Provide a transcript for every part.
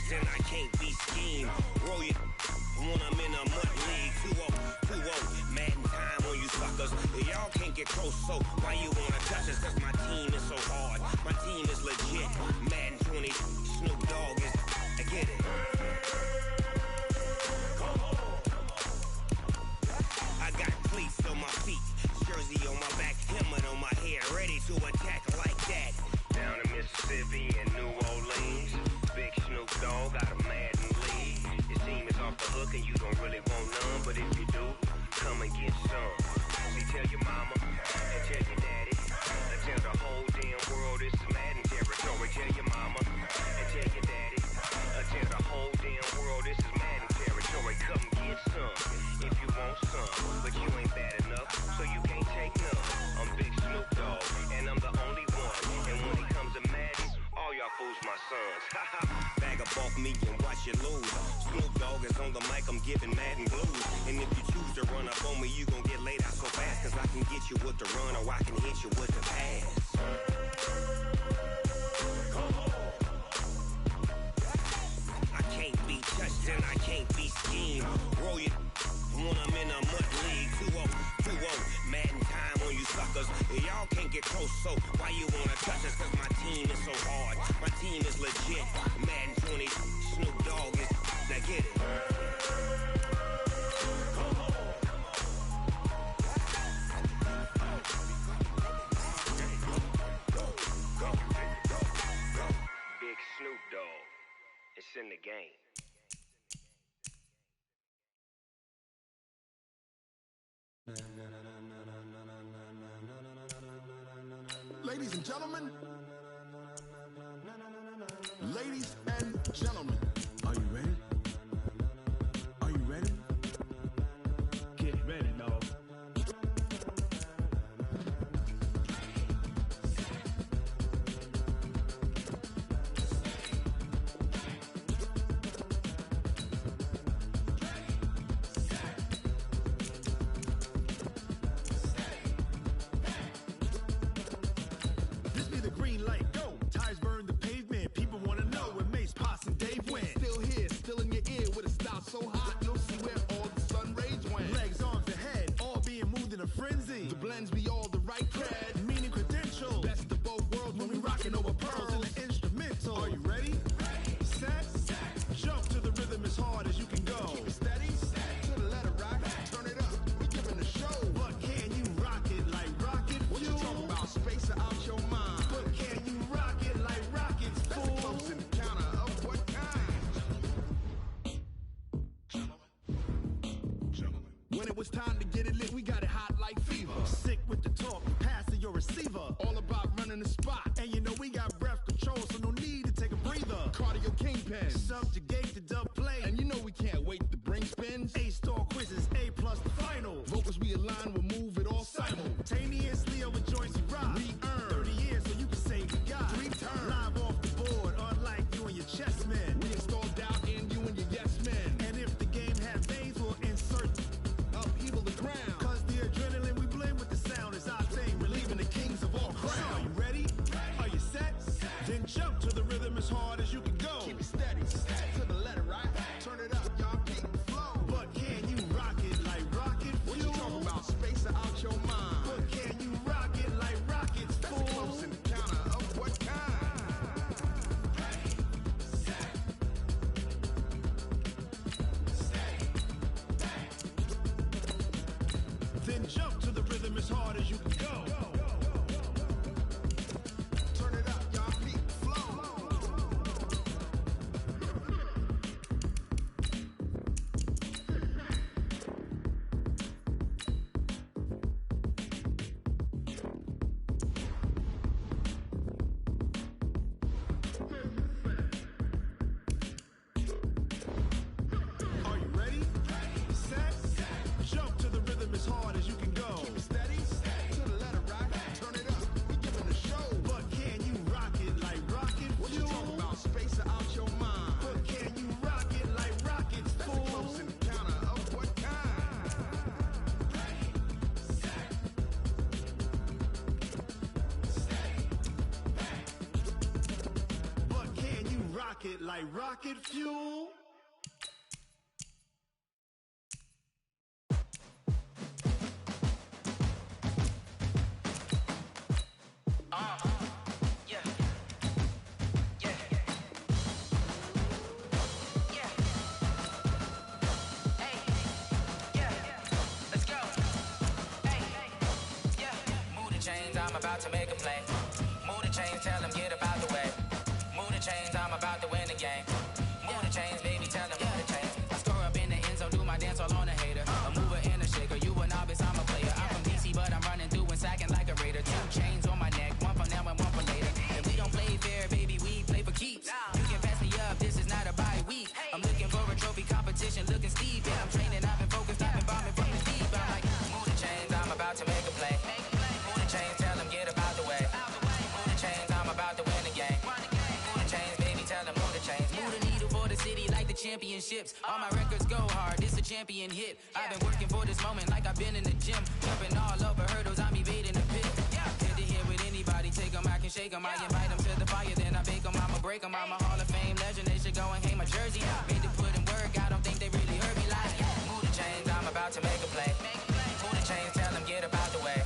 then I can't be schemed. Roll your when I'm in a mud league. 2-0, Madden time on you suckers. Y'all can't get close, so why you wanna touch us? Cause my team is so hard, my team is legit. Madden 20, Snoop Dogg is, I get it. I got cleats on my feet, jersey on my back, helmet on my head, ready to attack like that. Down in Mississippi and New Orleans, Big Snoop Dogg got a Madden league. Your team is off the hook and you don't really want none, but if you do, come and get some. See, tell your mama and tell your daddy, and tell the whole damn world this is Madden territory. Tell your mama and tell your daddy, and tell the whole damn world this is Madden territory. Come get some if you want some, but you ain't bad enough, so you can't take none. I'm Big Snoop Dogg, and I'm the only one. And when it comes to Madden, all y'all fools my sons. Bag up off me and watch you lose. Snoop Dogg is on the mic, I'm giving Madden blues. And if you choose to run up on me, you gon' get laid out so fast. Cause I can get you with the run or I can hit you with the pass. I can't be touched and I can't be schemed. Roll your when I'm in a mud league. 2-0, Madden time on you suckers. Y'all can't get close, so why you wanna touch us? Cause my team is so hard, my team is legit. Madden 20, Snoop Dogg is, now get it. Big Snoop Dogg, it's in the game. Ladies and gentlemen, ladies and gentlemen, are you ready? Are you ready? Get ready, dog. So hot, you'll see where all the sun rays went. Legs, arms, and head, all being moved in a frenzy. The blends be all the right cred, meaning credential. Best of both worlds when we rockin' over pearls in the instrumental. Are you ready? Set, jump to the rhythm as hard as you can go. Keep it steady, to the letter rock, turn it up, we giving a show. But can you rock it like rocket fuel? What you talking about, space or out your mind? But can you rock it like rockets, fool? That's close in the counter of what kind? When it was time to get it lit, we got it hot like fever. Sick with the talk, passing your receiver. All about running the spot. And you know we got breath control, so no need to take a breather. Cardio kingpin, subjugate the dub play. And you know we can't wait to bring spins. A-star quizzes, A+ the final. Vocals we align, we'll move it all simultaneously over joints we rock. We earn 30 years, so you can say we got 3 turns. Live off the board, unlike you and your chess men. We install doubt in you and your yes men. And if the game has veins, we'll insert upheaval the ground. Cause the adrenaline we blend with the sound is our thing, relieving the kings of all crowns. So are you ready? Are you set? Then jump to the rhythm as hard as you can go. Keep it steady, to the letter, right? Turn it up, y'all keep the flow. But can you rock it like rocket fuel? What you talking about, space or out your mind? But can you rock it like rockets, fool? That's close in the counter of what kind? Then jump to the rhythm as hard as you can go. Turn it up, y'all keep the flow. Are you ready? Set, jump to the rhythm as hard as you can go. it like rocket fuel. I'm about to make a play. Move the chains, tell them get up out the way. Move the chains, I'm about to win the game. Move the chains, baby, tell them move the chains. I score up in the end zone, do my dance all on a hater. A mover and a shaker, you a novice, I'm a player. I'm from DC, but I'm running through and sacking like a raider. 2 chains on my neck, one for now and one for later. And we don't play fair, baby, we play for keeps. You can pass me up, this is not a bye week. I'm looking for a trophy competition, looking steep. Yeah, I'm training, I've been focused, I've been bombing from the deep. I'm like, move the chains, I'm about to make a play. Move the chains, tell them get up out the way. Move the chains, I'm about to win the game. Move the chains, baby, tell them move the chains. Move the needle for the city like the championships. All my records go hard, this a champion hit. I've been working for this moment like I've been in the gym. Jumping all over hurdles, I'm evading the pit. Head to head with anybody, take them, I can shake them. I invite them to the fire, then I bake them, I'ma break them. I'm a Hall of Fame legend, they should go and hang my jersey. Made to put in work, I don't think they really heard me like. Move the chains, I'm about to make a play. Move the chains, tell them get up out the way.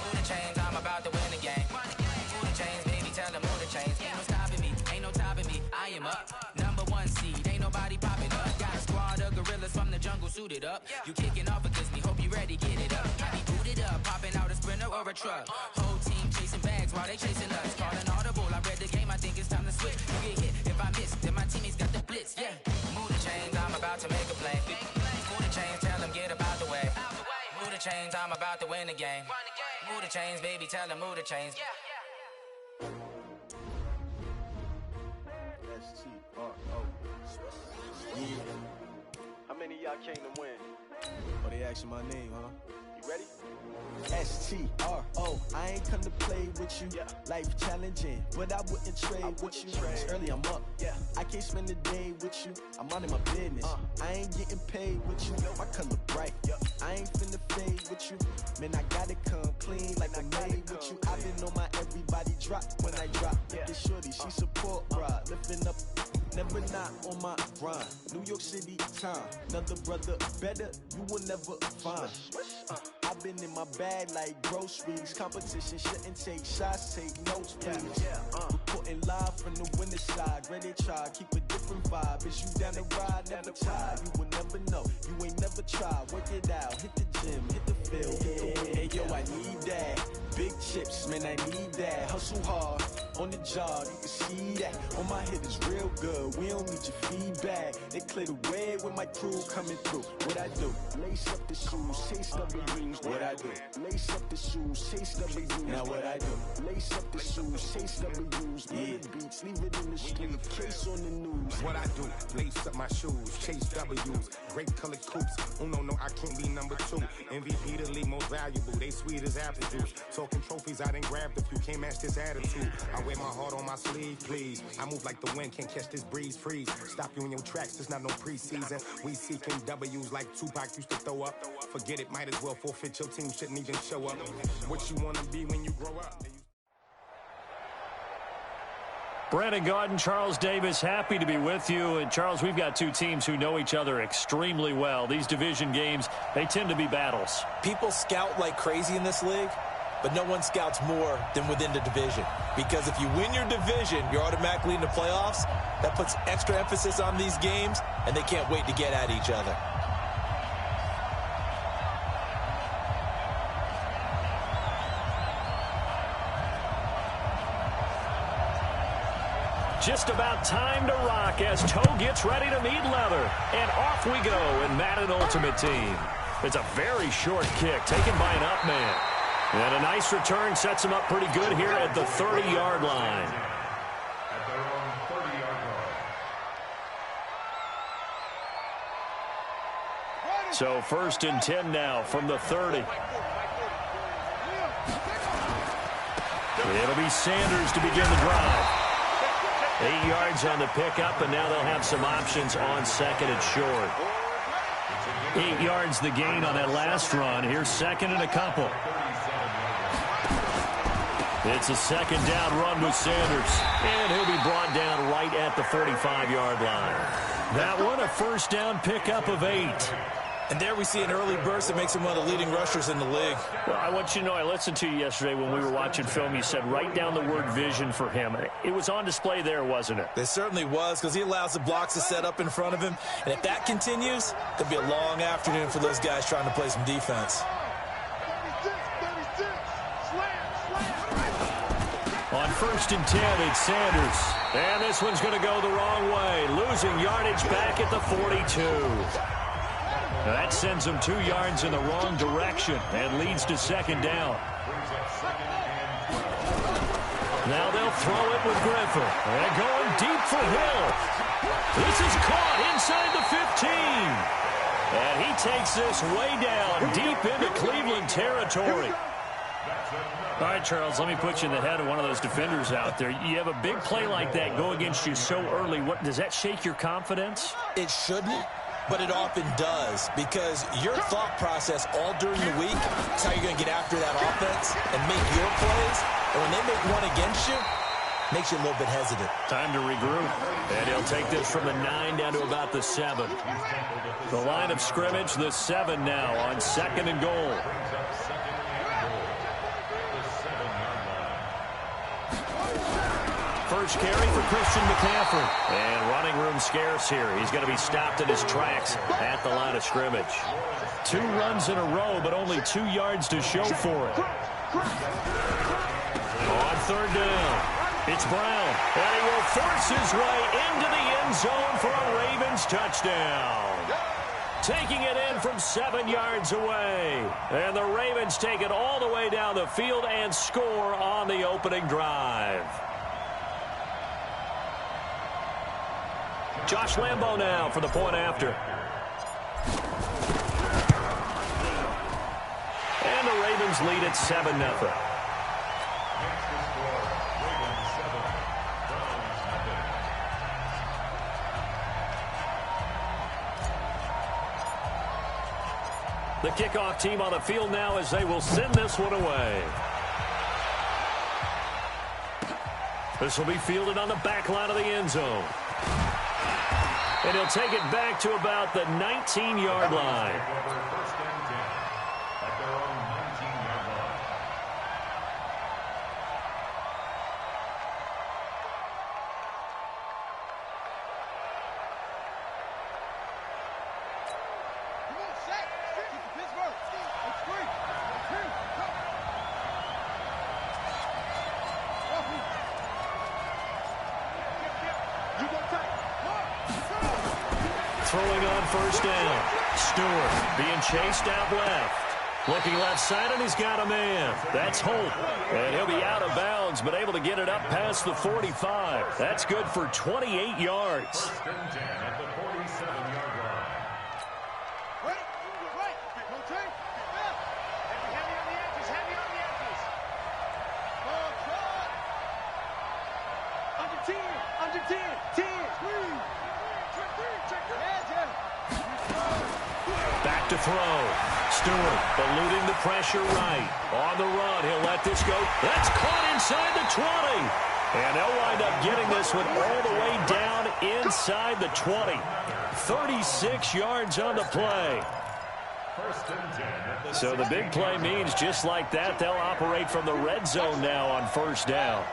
Move the chains, I'm about to win the game. Move the chains, baby, tell them move the chains. Ain't no stopping me, ain't no topping me. I am up, #1 seed, ain't nobody popping up. Got a squad of gorillas from the jungle suited up. You kicking off against me, hope you ready, get it up. I be booted up, popping out a sprinter or a truck. Whole team chasing bags while they chasing us. Calling audible, I read the game, I think it's time to switch. You get hit if I miss, then my teammates got the blitz, yeah. Move the chains, I'm about to make a play. Move the chains, tell them get up out the way. Move the chains, I'm about to win the game. Move the chains, baby, tell them move the chains. S-T-R-O. How many of y'all came to win? Oh, they asking my name, huh? You ready? S-T-R-O. I ain't come to play with you. Life challenging, but I wouldn't trade with you. It's early, I'm up. I can't spend the day with you. I'm minding my business. I ain't getting paid with you. My color bright. I ain't finna fade with you. Man, I gotta come clean like I made with you. I've been on my everybody drop when I drop. This shorty, she support ride. Lifting up, never not on my grind. New York City time. Another brother better, you will never find. I've been in my bag like groceries. Competition shouldn't take shots, take notes, please. Reporting live from the winter side. Ready to try, keep a different vibe. Is you down the ride, never tired. You will never know, you ain't never tried. Work it out, hit the gym, hit the field. Hey yo, I need that. Big chips, man, I need that. Hustle hard, on the job, you can see that. On my head is real good, we don't need your feedback. They clear the way with my crew coming through. What I do? Lace up the shoes, chase W's. What I do? Lace up the shoes, chase W's. Now what I do? Lace up the shoes, chase W's. Murder beats, leave it in the street, case on the news. What I do? Lace up my shoes, chase W's. Grape colored coops. Oh no, I can't be number 2. MVP the league most valuable. They sweet as apple juice. Talking trophies, I didn't grab the few. Can't match this attitude. I wear my heart on my sleeve, please. I move like the wind, can't catch this breeze, freeze. Stop you in your tracks, there's not no preseason. We seeking W's like Tupac used to throw up. Forget it, might as well forfeit. Your team shouldn't even show up. What you wanna be when you grow up? Brandon Gaudin, Charles Davis, happy to be with you. And Charles, we've got 2 teams who know each other extremely well. These division games, they tend to be battles. People scout like crazy in this league, but no one scouts more than within the division. Because if you win your division, you're automatically in the playoffs. That puts extra emphasis on these games, and they can't wait to get at each other. Just about time to rock as Toe gets ready to meet leather. And off we go in Madden Ultimate Team. It's a very short kick taken by an up man. And a nice return sets him up pretty good here at the 30-yard line. So 1st and 10 now from the 30. It'll be Sanders to begin the drive. 8 yards on the pickup, and now they'll have some options on 2nd and short. 8 yards the gain on that last run. Here's 2nd and a couple. It's a second down run with Sanders. And he'll be brought down right at the 45-yard line. That one, a first down pickup of 8. And there we see an early burst that makes him one of the leading rushers in the league. Well, I want you to know, I listened to you yesterday when we were watching film. You said write down the word vision for him. It was on display there, wasn't it? It certainly was, because he allows the blocks to set up in front of him. And if that continues, it'll be a long afternoon for those guys trying to play some defense. On 1st and 10, it's Sanders. And this one's going to go the wrong way, losing yardage back at the 42. That sends them 2 yards in the wrong direction and leads to second down. Now they'll throw it with Griffin. And going deep for Hill. This is caught inside the 15. And he takes this way down deep into Cleveland territory. All right, Charles, let me put you in the head of one of those defenders out there. You have a big play like that go against you so early. What does that shake your confidence? It shouldn't, but it often does, because your thought process all during the week is how you're going to get after that offense and make your plays. And when they make one against you, it makes you a little bit hesitant. Time to regroup. And he'll take this from the 9 down to about the 7. The line of scrimmage, the 7 now on 2nd and goal. First carry for Christian McCaffrey. And running room scarce here. He's going to be stopped in his tracks at the line of scrimmage. 2 runs in a row, but only 2 yards to show for it. On 3rd down, it's Brown. And he will force his way into the end zone for a Ravens touchdown. Taking it in from 7 yards away. And the Ravens take it all the way down the field and score on the opening drive. Josh Lambo now for the point after. And the Ravens lead at 7-0. The kickoff team on the field now as they will send this one away. This will be fielded on the back line of the end zone. And he'll take it back to about the 19-yard line. Throwing on 1st down. Stewart being chased out left. Looking left side, and he's got a man. That's Holt. And he'll be out of bounds, but able to get it up past the 45. That's good for 28 yards. Back to throw. Stewart eluding the pressure right. On the run, he'll let this go. That's caught inside the 20. And they'll wind up getting this one all the way down inside the 20. 36 yards on the play. So the big play means just like that, they'll operate from the red zone now on 1st down.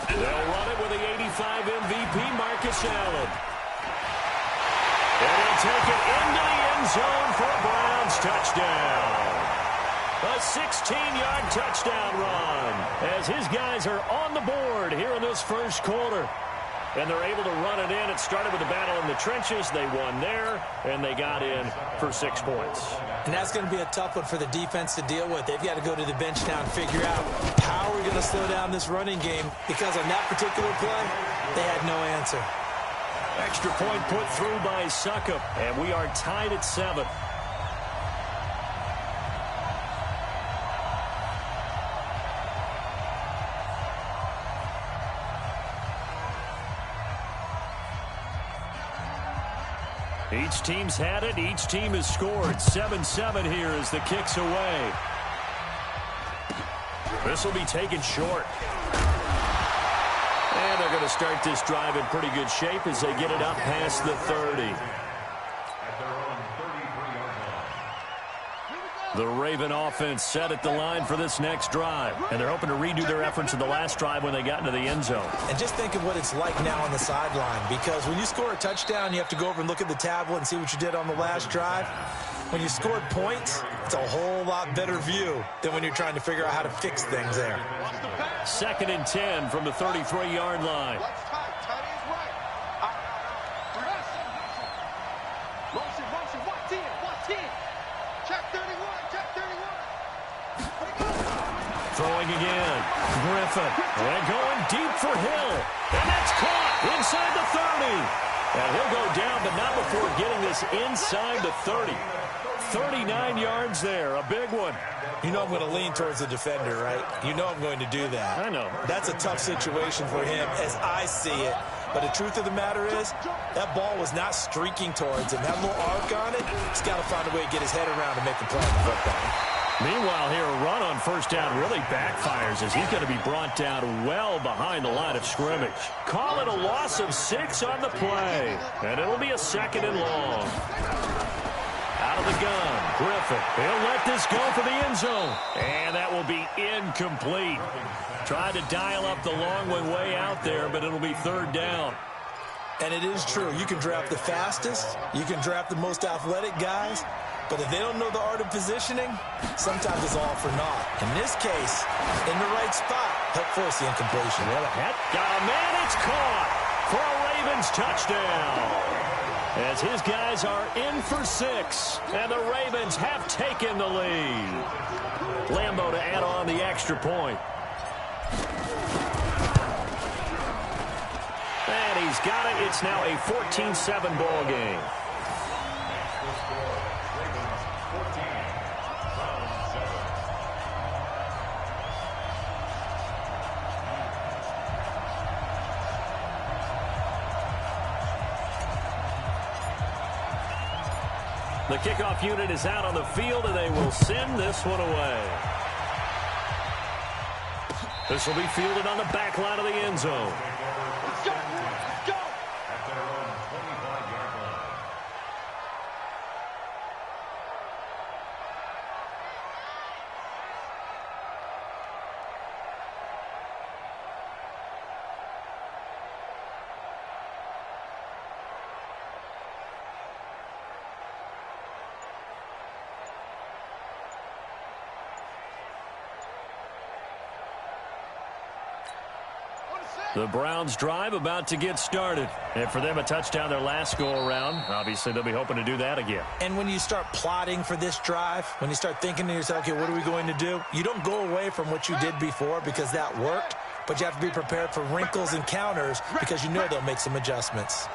They'll run it with the 85 MVP, Marcus Allen. And he'll take it into the end zone for a Browns touchdown. A 16-yard touchdown run as his guys are on the board here in this first quarter. And they're able to run it in. It started with a battle in the trenches. They won there, and they got in for 6 points. And that's going to be a tough one for the defense to deal with. They've got to go to the bench now and figure out how are we going to slow down this running game, because on that particular play, they had no answer. Extra point put through by Succop, and we are tied at 7. Each team's had it. Each team has scored. 7-7 here as the kick's away. This will be taken short. And they're going to start this drive in pretty good shape as they get it up past the 30. The Raven offense set at the line for this next drive. And they're hoping to redo their efforts in the last drive when they got into the end zone. And just think of what it's like now on the sideline. Because when you score a touchdown, you have to go over and look at the tablet and see what you did on the last drive. When you scored points, it's a whole lot better view than when you're trying to figure out how to fix things there. 2nd and 10 from the 33-yard line. Throwing again. Griffin. And going deep for Hill. And that's caught inside the 30. And he'll go down, but not before getting this inside the 30. 39 yards there. A big one. You know I'm going to lean towards the defender, right? You know I'm going to do that. I know. That's a tough situation for him as I see it. But the truth of the matter is, that ball was not streaking towards him. That little arc on it, he's got to find a way to get his head around and make the play on the football. Meanwhile, here, a run on first down really backfires as he's going to be brought down well behind the line of scrimmage. Call it a loss of 6 on the play, and it'll be a 2nd and long. Out of the gun, Griffin. He'll let this go for the end zone, and that will be incomplete. Tried to dial up the long one way out there, but it'll be 3rd down. And it is true. You can draft the fastest. You can draft the most athletic guys. But if they don't know the art of positioning, sometimes it's all for naught. In this case, in the right spot, help force the incompletion. Well, that got a man. It's caught for a Ravens touchdown. As his guys are in for 6, and the Ravens have taken the lead. Lambo to add on the extra point. And he's got it. It's now a 14-7 ball game. The kickoff unit is out on the field, and they will send this one away. This will be fielded on the back line of the end zone. Let's go! Let's go! At their own 25-yard line. The Browns drive about to get started. And for them, a touchdown their last go-around. Obviously, they'll be hoping to do that again. And when you start plotting for this drive, when you start thinking to yourself, okay, what are we going to do? You don't go away from what you did before because that worked, but you have to be prepared for wrinkles and counters because you know they'll make some adjustments.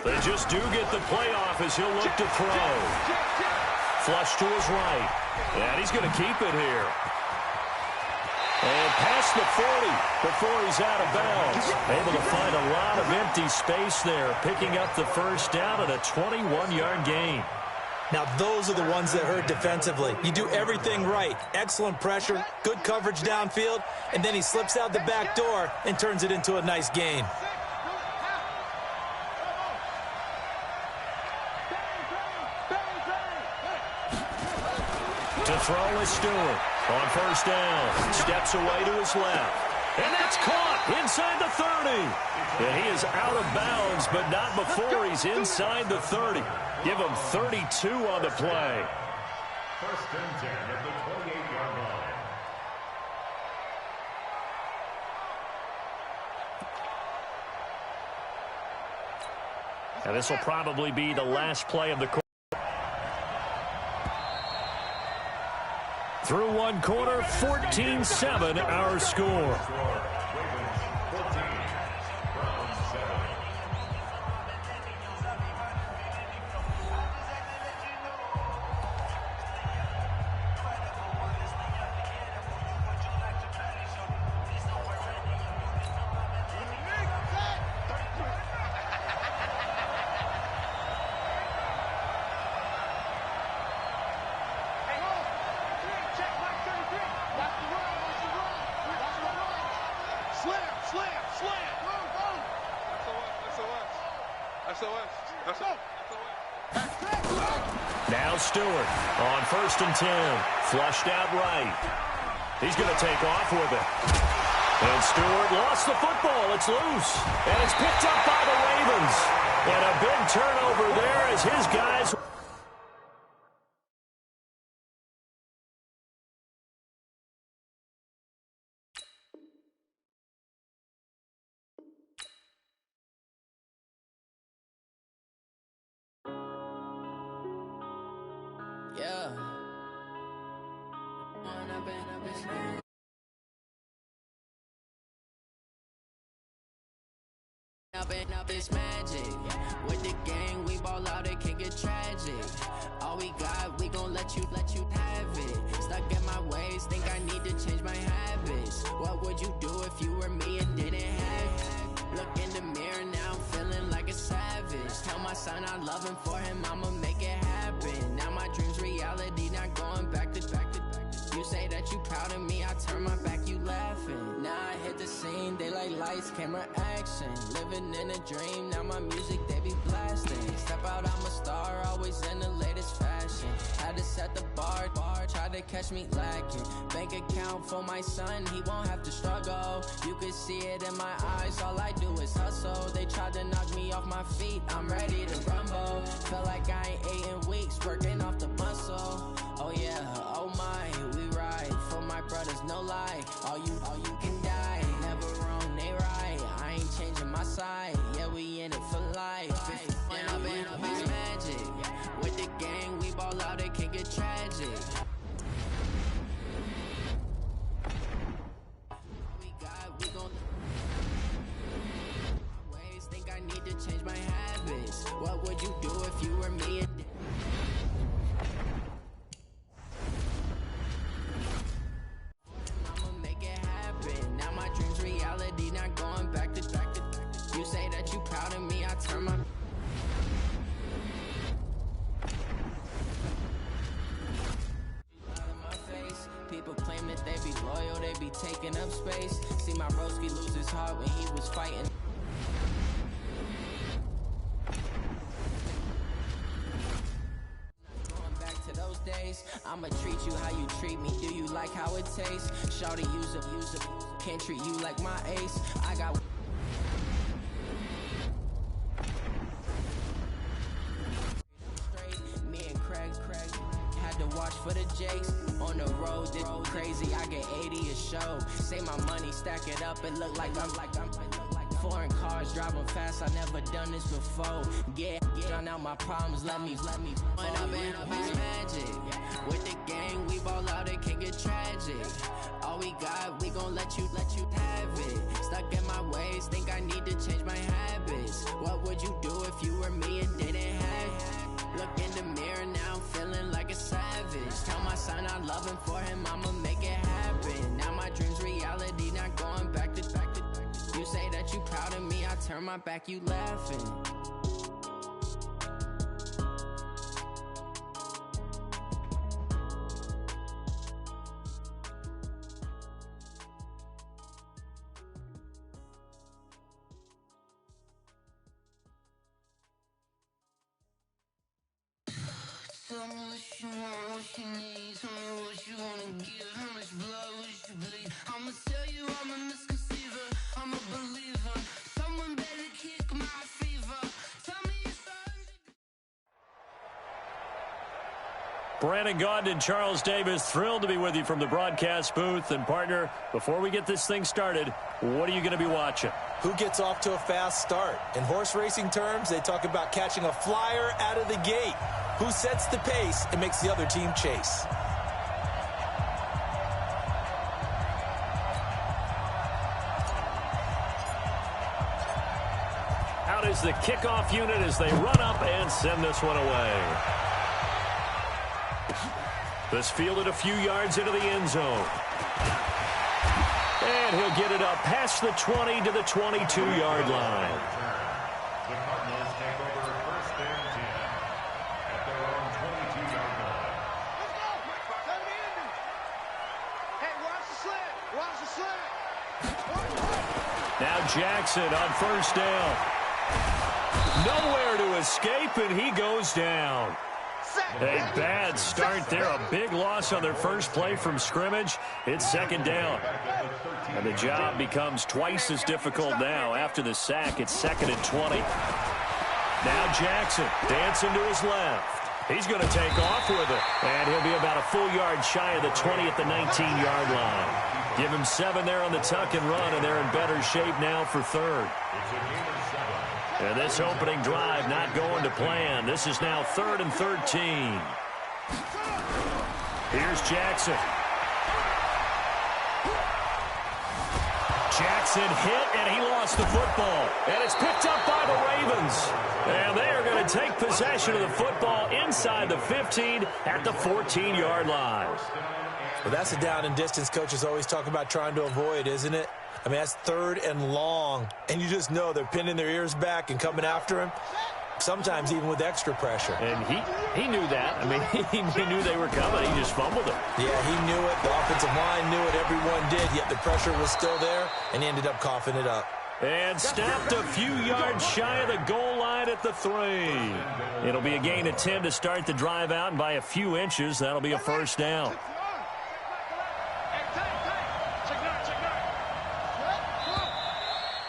They just do get the playoff as he'll look to throw. Flush to his right. And he's going to keep it here. And past the 40 before he's out of bounds. Able to find a lot of empty space there, picking up the first down at a 21-yard gain. Now, those are the ones that hurt defensively. You do everything right. Excellent pressure, good coverage downfield, and then he slips out the back door and turns it into a nice gain. To throw is Stewart. On first down, steps away to his left. And that's caught inside the 30. And he is out of bounds, but not before he's inside the 30. Give him 32 on the play. First and 10 at the 28-yard line. And this will probably be the last play of the quarter. Through one quarter, 14-7 our score. Now Stewart on 1st and 10. Flushed out right. He's going to take off with it. And Stewart lost the football. It's loose. And it's picked up by the Ravens. And a big turnover there as his guys... Yeah. Up it's magic. With the gang, we ball out, it can get tragic. All we got, we gon' let you have it. Stuck in my ways, think I need to change my habits. What would you do if you were me and didn't have it? Look in the mirror, now I'm feeling like a savage. Tell my son I love him, for him I'ma make it happen. Now my dream's reality, not going back to. You say that you proud of me, I turn my back, you laughing. Now I hit the scene, they like lights, camera, action. Living in a dream, now my music, they be blasting. Step out, I'm a star, always in the latest fashion. Had to set the bar, try to catch me lacking. Bank account for my son, he won't have to struggle. You can see it in my eyes, all I do is hustle. They tried to knock me off my feet, I'm ready to rumble. Feel like I ain't ate in weeks, working off the muscle. Oh yeah, oh my, we ride for my brothers, no lie. All you can die, never wrong, they right. I ain't changing my side, yeah, we in it for life. Up it's magic. With the gang, we ball out, it can get tragic. We gon' ways, think I need to change my habits. What would you do if you were me? Not going back to. You say that you proud of me, I turn my. People claim that they be loyal, they be taking up space. See my broski lose his heart when he was fighting. Those days, I'ma treat you how you treat me. Do you like how it tastes? Shawty, use a, can't treat you like my ace. I got straight, me and Craig had to watch for the Jakes. On the road, this crazy, I get 80 a show. Say my money, stack it up, it look like I'm foreign cars, driving fast, I never done this before. Get on out my problems, let me up it's magic. With the gang, we ball out, it can get tragic. All we got, we gon' let you have it. Stuck in my ways, think I need to change my habits. What would you do if you were me and didn't have it? Look in the mirror, now I'm feeling like a savage. Tell my son I love him, for him I'ma make it happen. Now my dream's reality, not going back to. You say that you proud of me, I turn my back, you laughing. Tell me what you want, what you need. Tell me what you wanna give. How much blood would you bleed? I'ma tell you I'm a misconceiver. I'm a believer. Someone better kick my fever. Tell me it's 100. Brandon Gaudin and Charles Davis, thrilled to be with you from the broadcast booth. And partner, before we get this thing started, what are you going to be watching? Who gets off to a fast start? In horse racing terms, they talk about catching a flyer out of the gate. Who sets the pace and makes the other team chase? is the kickoff unit as they run up and send this one away. This fielded a few yards into the end zone. And he'll get it up past the 20 to the 22-yard line. The Cardinals take over first and 10 at their own 22-yard line. Hey, watch the slant. Watch the slant. Now Jackson on first down. Nowhere to escape, and he goes down. A bad start there. A big loss on their first play from scrimmage. It's second down. And the job becomes twice as difficult now. After the sack, it's second and 20. Now Jackson dancing to his left. He's going to take off with it. And he'll be about a full yard shy of the 20 at the 19-yard line. Give him 7 there on the tuck and run, and they're in better shape now for third. And this opening drive not going to plan. This is now 3rd and 13. Here's Jackson. Jackson hit, and he lost the football. And it's picked up by the Ravens. And they are going to take possession of the football inside the 15 at the 14-yard line. Well, that's a down and distance coaches always talk about trying to avoid, isn't it? I mean, that's 3rd and long, and you just know they're pinning their ears back and coming after him, sometimes even with extra pressure. And he knew that. I mean, he knew they were coming. He just fumbled it. Yeah, he knew it. The offensive line knew it. Everyone did, yet the pressure was still there, and he ended up coughing it up. And snapped a few yards shy of the goal line at the 3. It'll be a gain of 10 to start the drive out, and by a few inches, that'll be a first down.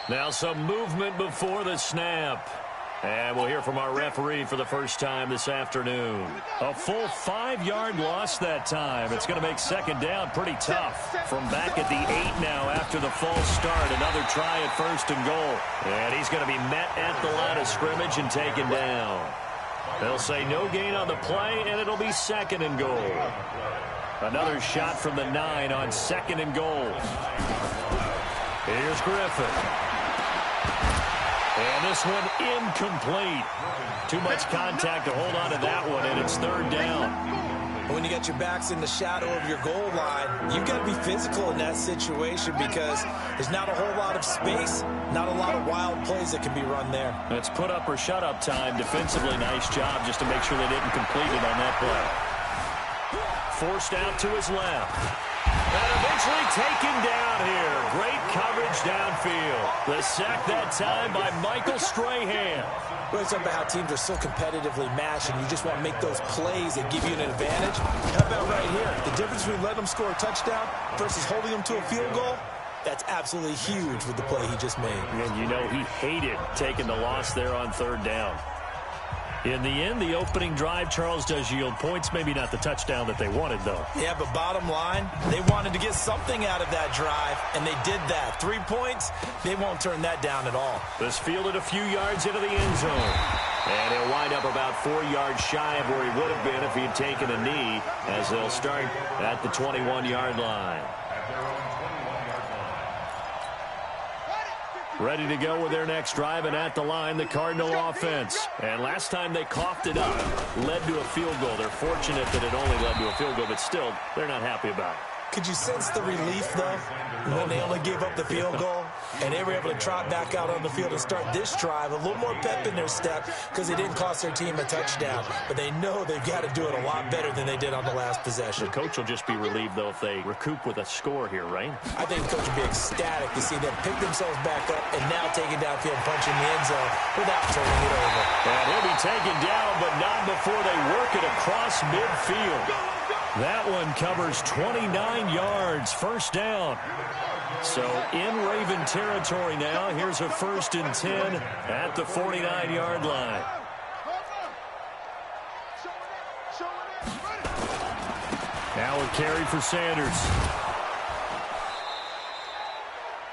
Now some movement before the snap. And we'll hear from our referee for the first time this afternoon. A full 5-yard loss that time. It's going to make second down pretty tough. From back at the 8 now after the false start. Another try at first and goal. And he's going to be met at the line of scrimmage and taken down. They'll say no gain on the play, and it'll be second and goal. Another shot from the 9 on second and goal. Here's Griffin. And this one incomplete. Too much contact to hold on to that one, and it's third down. When you got your backs in the shadow of your goal line, you've got to be physical in that situation because there's not a whole lot of space, not a lot of wild plays that can be run there. It's put up or shut up time. Defensively, nice job just to make sure they didn't complete it on that play. Forced out to his left. And eventually taken down here. Great coverage downfield. The sack that time by Michael Strahan. We're talking about how teams are so competitively matched, and you just want to make those plays that give you an advantage. How about right here? The difference between letting them score a touchdown versus holding them to a field goal, that's absolutely huge with the play he just made. And you know he hated taking the loss there on third down. In the end, the opening drive, Charles, does yield points. Maybe not the touchdown that they wanted, though. Yeah, but bottom line, they wanted to get something out of that drive, and they did that. 3 points, they won't turn that down at all. This fielded a few yards into the end zone. And he'll wind up about 4 yards shy of where he would have been if he had taken a knee, as they'll start at the 21-yard line. Ready to go with their next drive, and at the line, the Cardinal offense. And last time they coughed it up, led to a field goal. They're fortunate that it only led to a field goal, but still, they're not happy about it. Could you sense the relief, though, when they only gave up the field goal? And they were able to trot back out on the field and start this drive. A little more pep in their step because they didn't cost their team a touchdown. But they know they've got to do it a lot better than they did on the last possession. The coach will just be relieved, though, if they recoup with a score here, right? I think the coach will be ecstatic to see them pick themselves back up and now take it downfield and punch in the end zone without turning it over. And he'll be taken down, but not before they work it across midfield. That one covers 29 yards, first down. So in Raven territory now. Here's a 1st and 10 at the 49-yard line. Now a carry for Sanders.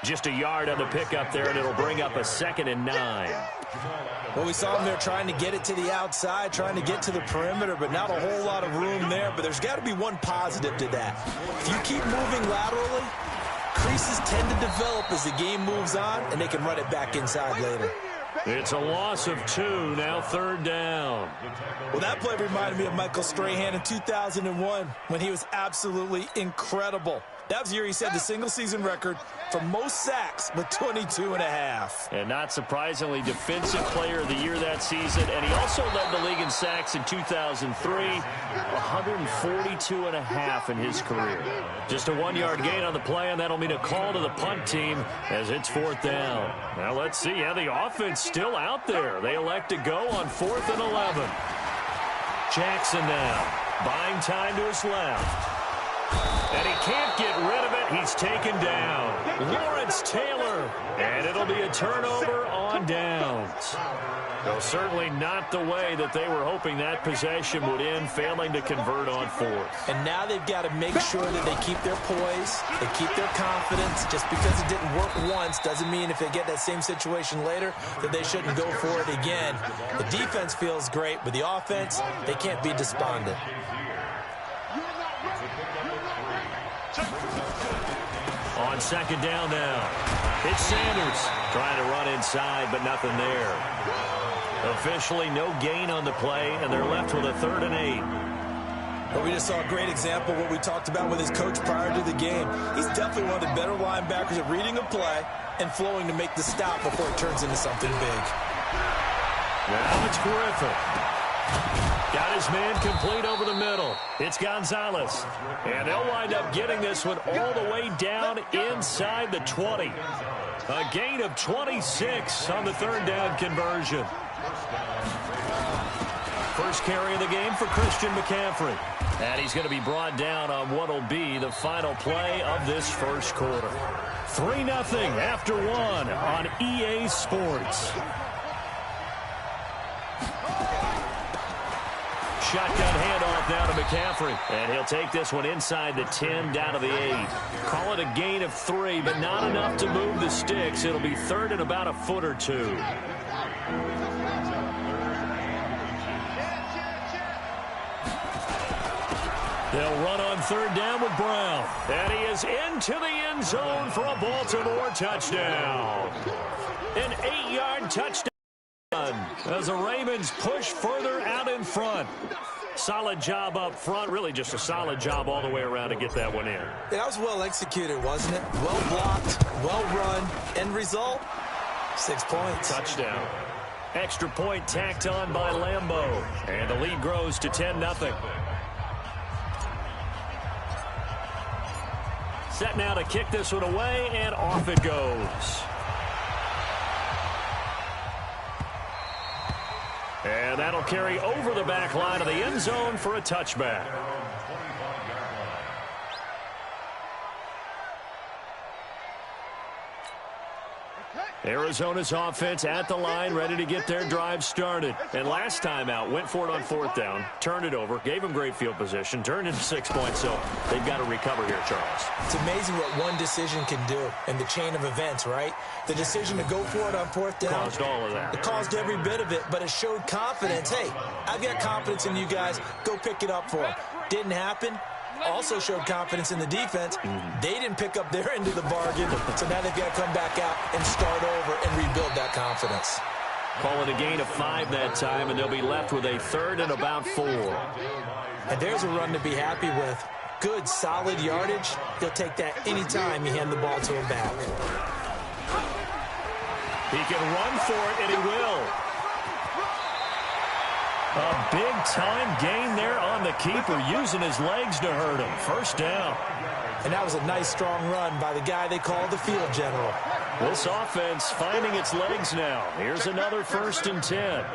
Just a yard on the pickup there, and it'll bring up a 2nd and 9. Well, we saw him there trying to get it to the outside, trying to get to the perimeter, but not a whole lot of room there. But there's got to be one positive to that. If you keep moving laterally, creases tend to develop as the game moves on, and they can run it back inside later. It's a loss of 2, now 3rd down. Well, that play reminded me of Michael Strahan in 2001 when he was absolutely incredible. That was the year he set the single-season record for most sacks with 22.5. And not surprisingly, Defensive Player of the Year that season. And he also led the league in sacks in 2003, 142.5 in his career. Just a 1-yard gain on the play, and that'll mean a call to the punt team as it's 4th down. Now let's see how the offense still out there. They elect to go on 4th and 11. Jackson now, buying time to his left. And he can't get rid of it. He's taken down. Lawrence Taylor. And it'll be a turnover on downs. Well, certainly not the way that they were hoping that possession would end, failing to convert on 4th. And now they've got to make sure that they keep their poise, they keep their confidence. Just because it didn't work once doesn't mean if they get that same situation later that they shouldn't go for it again. The defense feels great, but the offense, they can't be despondent. On 2nd down now, it's Sanders trying to run inside, but nothing there. Officially no gain on the play, and they're left with a 3rd and 8. Well, we just saw a great example of what we talked about with his coach prior to the game. He's definitely one of the better linebackers at reading a play and flowing to make the stop before it turns into something big. Now it's Griffin. Got his man complete over the middle. It's Gonzalez. And they'll wind up getting this one all the way down inside the 20. A gain of 26 on the 3rd down conversion. First carry of the game for Christian McCaffrey. And he's going to be brought down on what will be the final play of this first quarter. 3-0 after 1 on EA Sports. Shotgun handoff now to McCaffrey. And he'll take this one inside the 10, down to the 8. Call it a gain of 3, but not enough to move the sticks. It'll be 3rd and about a foot or 2. They'll run on 3rd down with Brown. And he is into the end zone for a Baltimore touchdown. An 8-yard touchdown as the Ravens push further out in front. Solid job up front. Really just a solid job all the way around to get that one in. Yeah, that was well executed, wasn't it? Well blocked, well run. End result, 6 points. Touchdown. Extra point tacked on by Lambeau. And the lead grows to 10-0. Set now to kick this one away, and off it goes. And that'll carry over the back line of the end zone for a touchback. Arizona's offense at the line, ready to get their drive started. And last time out, went for it on 4th down, turned it over, gave them great field position, turned into 6 points, so they've got to recover here, Charles. It's amazing what one decision can do in the chain of events, right? The decision to go for it on 4th down. Caused all of that. It caused every bit of it, but it showed confidence. Hey, I've got confidence in you guys. Go pick it up for them. Didn't happen. Also showed confidence in the defense. They didn't pick up their end of the bargain, so now they've got to come back out and start over and rebuild that confidence. Call it a gain of 5 that time, and they'll be left with a 3rd and about 4. And there's a run to be happy with. Good, solid yardage. He'll take that anytime you hand the ball to him back. He can run for it, and he will. A big-time gain there on the keeper, using his legs to hurt him. First down. And that was a nice, strong run by the guy they call the field general. This offense finding its legs now. Here's another 1st and 10.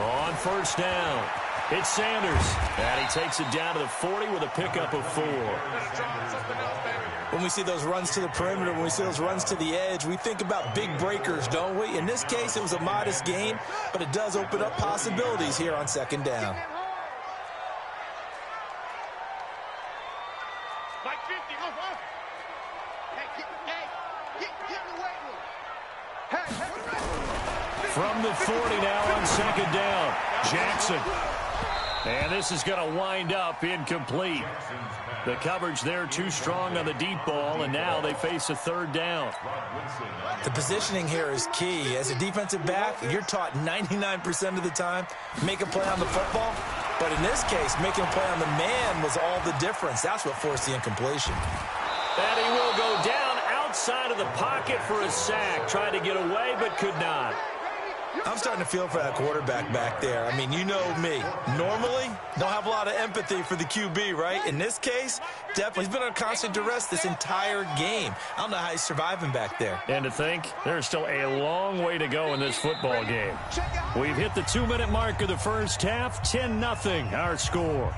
On 1st down, it's Sanders. And he takes it down to the 40 with a pickup of 4. When we see those runs to the perimeter, when we see those runs to the edge, we think about big breakers, don't we? In this case, it was a modest gain, but it does open up possibilities here on 2nd down. From the 40 now on 2nd down, Jackson. And this is going to wind up incomplete. The coverage there too strong on the deep ball, and now they face a third down. The positioning here is key. As a defensive back, you're taught 99% of the time, make a play on the football. But in this case, making a play on the man was all the difference. That's what forced the incompletion. And he will go down outside of the pocket for a sack. Tried to get away, but could not. I'm starting to feel for that quarterback back there. I mean, you know me. Normally, don't have a lot of empathy for the QB, right? In this case, definitely. He's been on constant duress this entire game. I don't know how he's surviving back there. And to think, there's still a long way to go in this football game. We've hit the 2-minute mark of the first half. 10-0, our score.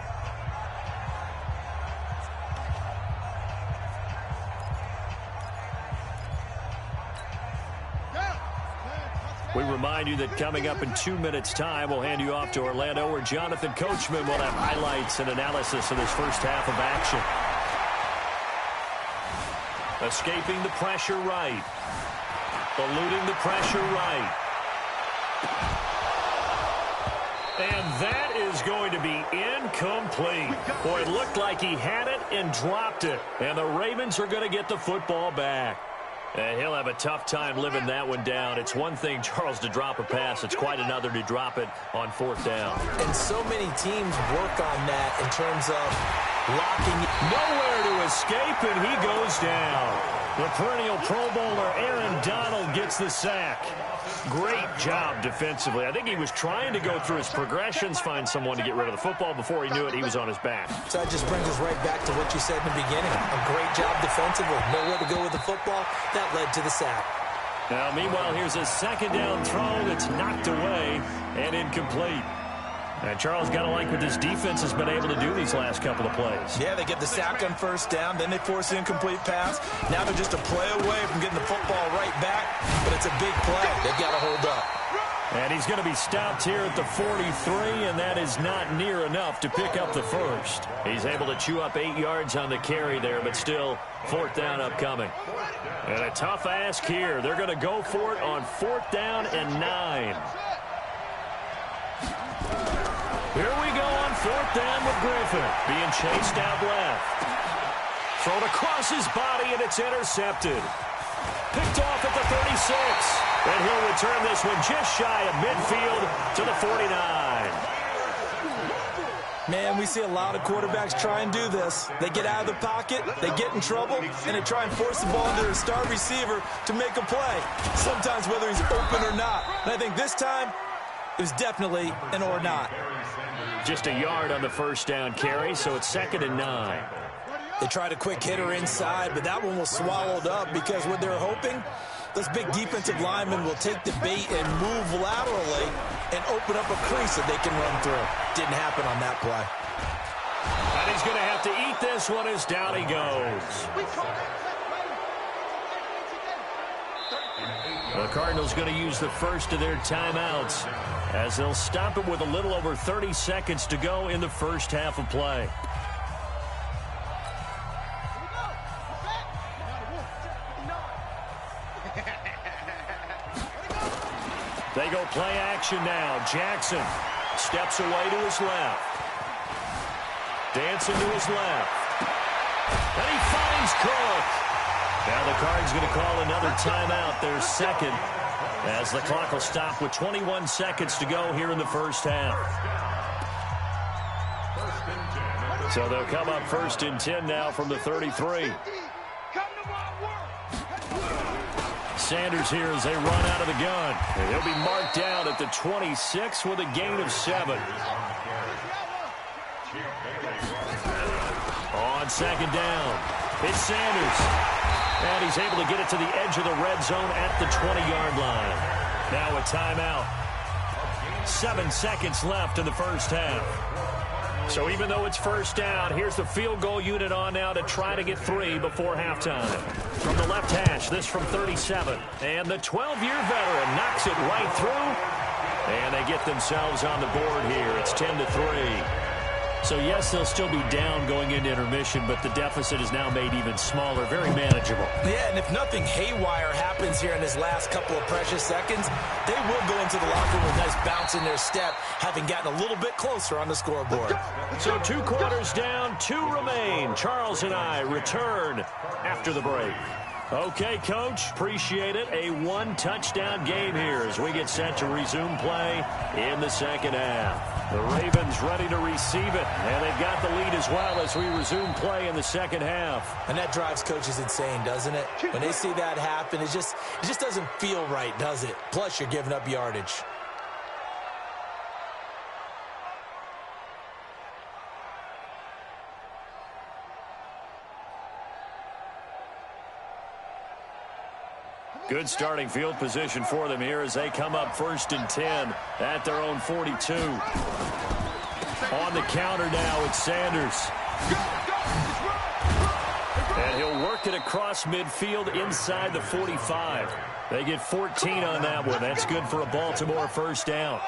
We remind you that coming up in 2 minutes' time, we'll hand you off to Orlando, where Jonathan Coachman will have highlights and analysis of this first half of action. Escaping the pressure right. Eluding the pressure right. And that is going to be incomplete. Boy, it looked like he had it and dropped it. And the Ravens are going to get the football back. He'll have a tough time living that one down. It's one thing, Charles, to drop a pass. It's quite another to drop it on fourth down. And so many teams work on that in terms of locking. Nowhere to escape, and he goes down. The perennial Pro Bowler Aaron Donald gets the sack. Great job defensively. I think he was trying to go through his progressions, find someone to get rid of the football. Before he knew it, he was on his back. So that just brings us right back to what you said in the beginning. A great job defensively. Nowhere to go with the football. That led to the sack. Now, meanwhile, here's a second down throw that's knocked away and incomplete. And Charles, got to like what this defense has been able to do these last couple of plays. Yeah, they get the sack on first down, then they force the incomplete pass. Now they're just a play away from getting the football right back, but it's a big play. They've got to hold up. And he's going to be stopped here at the 43, and that is not near enough to pick up the first. He's able to chew up 8 yards on the carry there, but still fourth down upcoming. And a tough ask here. They're going to go for it on fourth down and 9. Here we go on fourth down with Griffin. Being chased out left. Thrown across his body, and it's intercepted. Picked off at the 36. And he'll return this one just shy of midfield to the 49. Man, we see a lot of quarterbacks try and do this. They get out of the pocket, they get in trouble, and they try and force the ball into their star receiver to make a play. Sometimes whether he's open or not. And I think this time, it was definitely an or not. Just a yard on the first down carry, so it's 2nd and 9. They tried a quick hitter inside, but that one was swallowed up because what they're hoping, those big defensive linemen will take the bait and move laterally and open up a crease that they can run through. Didn't happen on that play. And he's going to have to eat this one as down he goes. The Cardinals going to use the first of their timeouts as they'll stop it with a little over 30 seconds to go in the first half of play. They go play action now. Jackson steps away to his left. Dancing to his left. And he finds Cook. Now the Cards going to call another timeout, their second, as the clock will stop with 21 seconds to go here in the first half. So they'll come up 1st and 10 now from the 33. Sanders here as they run out of the gun. And he'll be marked down at the 26 with a gain of 7. On second down, it's Sanders. And he's able to get it to the edge of the red zone at the 20-yard line. Now a timeout. 7 seconds left in the first half. So even though it's first down, here's the field goal unit on now to try to get 3 before halftime. From the left hash, this from 37. And the 12-year veteran knocks it right through. And they get themselves on the board here. It's 10-3. So, yes, they'll still be down going into intermission, but the deficit is now made even smaller, very manageable. Yeah, and if nothing haywire happens here in his last couple of precious seconds, they will go into the locker room with a nice bounce in their step, having gotten a little bit closer on the scoreboard. So 2 quarters down, 2 remain. Charles and I return after the break. Okay, Coach, appreciate it. A 1-touchdown game here as we get set to resume play in the second half. The Ravens ready to receive it, and they've got the lead as well as we resume play in the second half. And that drives coaches insane, doesn't it? When they see that happen, it just doesn't feel right, does it? Plus, you're giving up yardage. Good starting field position for them here as they come up 1st and 10 at their own 42. On the counter now, it's Sanders. And he'll work it across midfield inside the 45. They get 14 on that one. That's good for a Baltimore first down.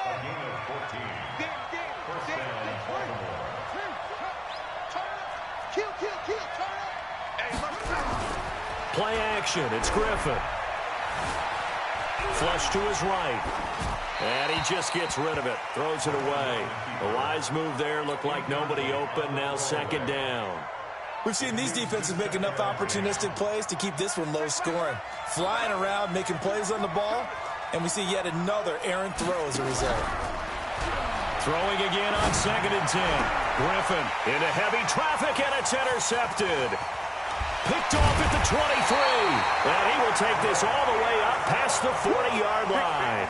Play action. It's Griffin. Flush to his right. And he just gets rid of it. Throws it away. A wise move there. Looked like nobody open. Now 2nd down. We've seen these defenses make enough opportunistic plays to keep this one low scoring. Flying around, making plays on the ball. And we see yet another errant throw as a result. Throwing again on 2nd and 10. Griffin into heavy traffic, and it's intercepted. Picked off at the 23. And he will take this all the way up past the 40-yard line.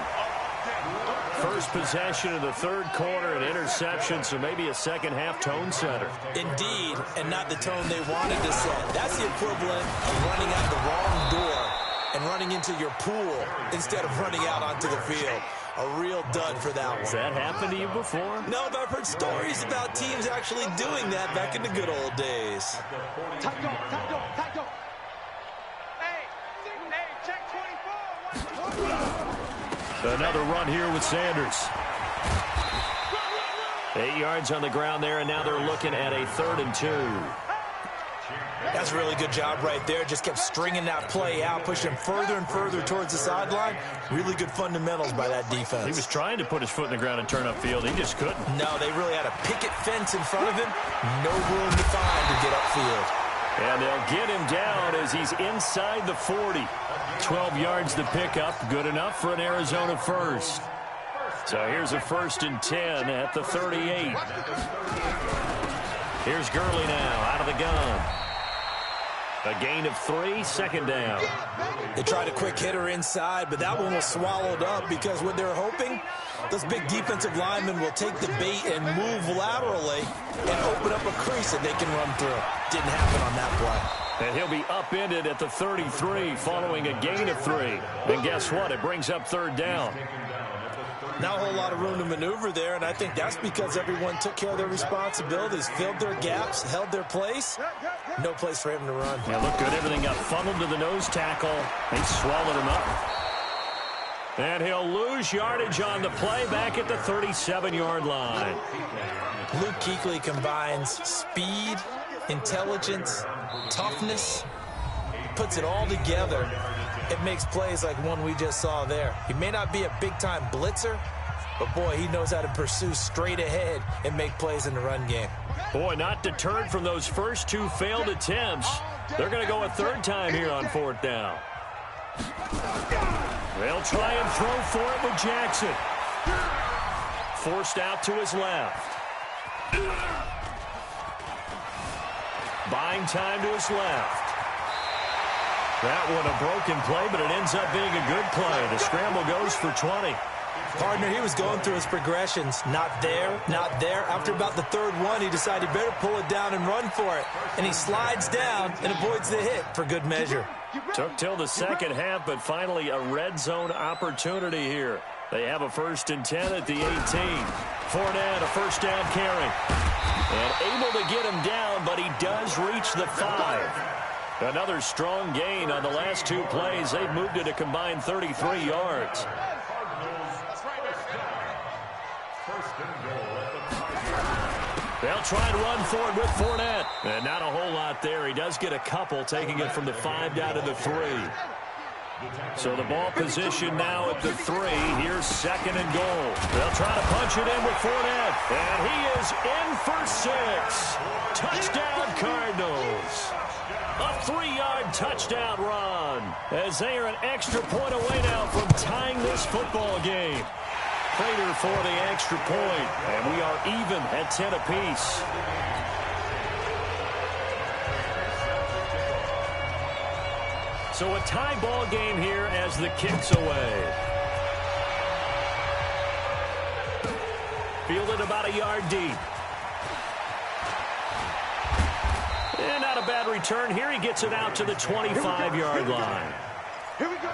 First possession of the 3rd quarter, an interception, so maybe a second-half tone setter. Indeed, and not the tone they wanted to set. That's the equivalent of running out the wrong door and running into your pool instead of running out onto the field. A real dud for that one. Has that happened to you before? No, but I've heard stories about teams actually doing that back in the good old days. Another run here with Sanders. 8 yards on the ground there, and now they're looking at a 3rd and 2. That's a really good job right there. Just kept stringing that play out, pushing further and further towards the sideline. Really good fundamentals by that defense. He was trying to put his foot in the ground and turn upfield. He just couldn't. No, they really had a picket fence in front of him. No room to find to get upfield. And they'll get him down as he's inside the 40. 12 yards to pick up. Good enough for an Arizona first. So here's a 1st and 10 at the 38. Here's Gurley now out of the gun. A gain of 3, 2nd down. They tried a quick hitter inside, but that one was swallowed up because what they're hoping, those big defensive linemen will take the bait and move laterally and open up a crease that they can run through. Didn't happen on that play. And he'll be upended at the 33 following a gain of 3. And guess what? It brings up 3rd down. Not a whole lot of room to maneuver there, and I think that's because everyone took care of their responsibilities, filled their gaps, held their place. No place for him to run. Yeah, look good. Everything got funneled to the nose tackle. They swallowed him up. And he'll lose yardage on the play back at the 37-yard line. Luke Kuechly combines speed, intelligence, toughness, puts it all together. It makes plays like one we just saw there. He may not be a big-time blitzer, but, boy, he knows how to pursue straight ahead and make plays in the run game. Boy, not deterred from those first 2 failed attempts. They're going to go a 3rd time here on 4th down. They'll try and throw for it with Jackson. Forced out to his left. Buying time to his left. That one a broken play, but it ends up being a good play. The scramble goes for 20. Partner, he was going through his progressions. Not there, not there. After about the 3rd one, he decided he better pull it down and run for it. And he slides down and avoids the hit for good measure. Took till the second half, but finally a red zone opportunity here. They have a 1st and 10 at the 18. Fournette, a 1st down carry. And able to get him down, but he does reach the 5. Another strong gain on the last 2 plays. They've moved it a combined 33 yards. They'll try and run forward with Fournette. And not a whole lot there. He does get a couple, taking it from the 5 down to the 3. So the ball position now at the 3. Here's 2nd and goal. They'll try to punch it in with Fournette. And he is in for 6. Touchdown, Cardinals. A 3-yard touchdown run. As they are an extra point away now from tying this football game. Prater for the extra point. And we are even at 10 apiece. So a tie ball game here as the kick's away. Fielded about a yard deep. And not a bad return. Here he gets it out to the 25-yard line. Here we go.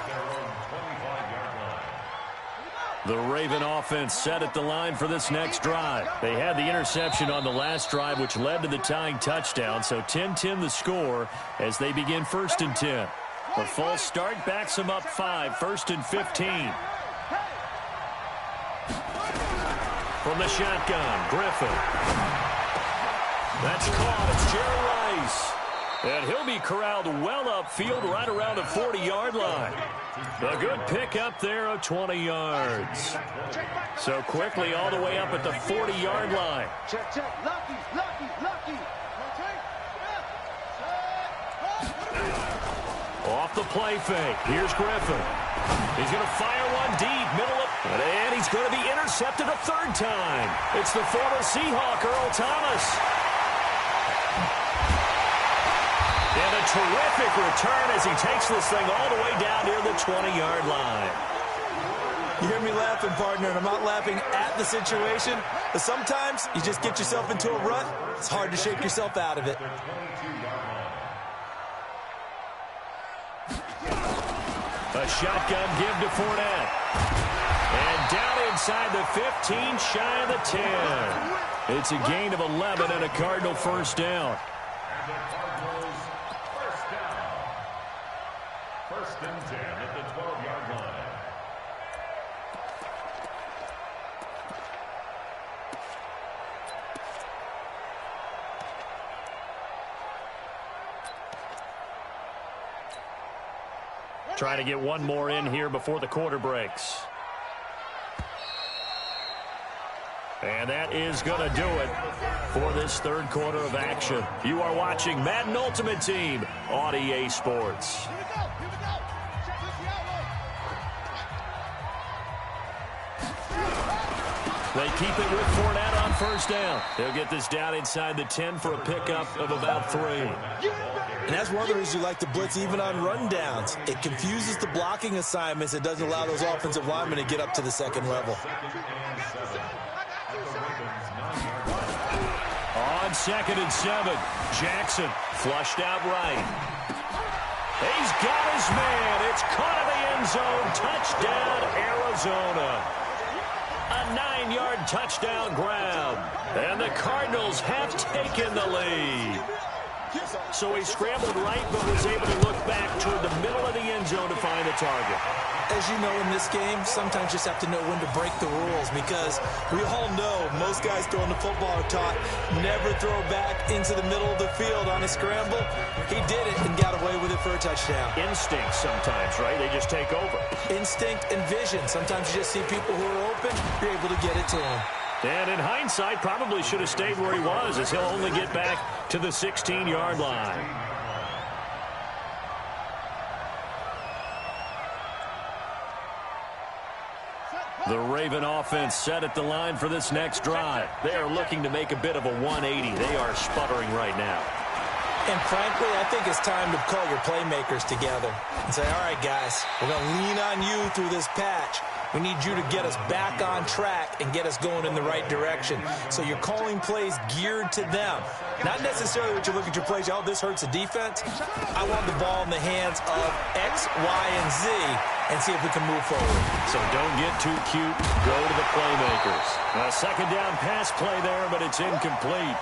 The Raven offense set at the line for this next drive. They had the interception on the last drive, which led to the tying touchdown. So 10-10 the score as they begin 1st and 10. The false start backs them up 5, 1st and 15. From the shotgun, Griffin. That's caught. It's Jerry Rice. And he'll be corralled well upfield right around the 40-yard line. A good pick up there of 20 yards. So quickly all the way up at the 40-yard line. Check. Lucky. Off the play fake. Here's Griffin. He's going to fire one deep, middle of... And he's going to be intercepted a 3rd time. It's the former Seahawk, Earl Thomas. And a terrific return as he takes this thing all the way down near the 20-yard line. You hear me laughing, partner, and I'm not laughing at the situation. But sometimes you just get yourself into a rut. It's hard to shake yourself out of it. A shotgun give to Fournette. And down inside the 15, shy of the 10. It's a gain of 11 and a Cardinal 1st down. And the Cardinals, 1st down. 1st and 10 at the 12-yard line. Trying to get one more in here before the quarter breaks. And that is going to do it for this 3rd quarter of action. You are watching Madden Ultimate Team on EA Sports. They keep it with Fournette on 1st down. They'll get this down inside the 10 for a pickup of about 3. And that's one of the reasons you like to blitz even on rundowns. It confuses the blocking assignments. It doesn't allow those offensive linemen to get up to the 2nd level. On 2nd and 7, Jackson flushed out right. He's got his man. It's caught in the end zone. Touchdown, Arizona. A 9-yard touchdown grab. And the Cardinals have taken the lead. So he scrambled right, but was able to look back toward the middle of the end zone to find the target. As you know, in this game, sometimes you just have to know when to break the rules, because we all know most guys throwing the football are taught never throw back into the middle of the field on a scramble. He did it and got away with it for a touchdown. Instinct sometimes, right? They just take over. Instinct and vision. Sometimes you just see people who are open, you're able to get it to them. And in hindsight, probably should have stayed where he was, as he'll only get back to the 16-yard line. The Raven offense set at the line for this next drive. They are looking to make a bit of a 180. They are sputtering right now. And frankly, I think it's time to call your playmakers together and say, all right, guys, we're going to lean on you through this patch. We need you to get us back on track and get us going in the right direction. So you're calling plays geared to them. Not necessarily what you look at your plays, oh, this hurts the defense. I want the ball in the hands of X, Y, and Z and see if we can move forward. So don't get too cute. Go to the playmakers. A 2nd down pass play there, but it's incomplete.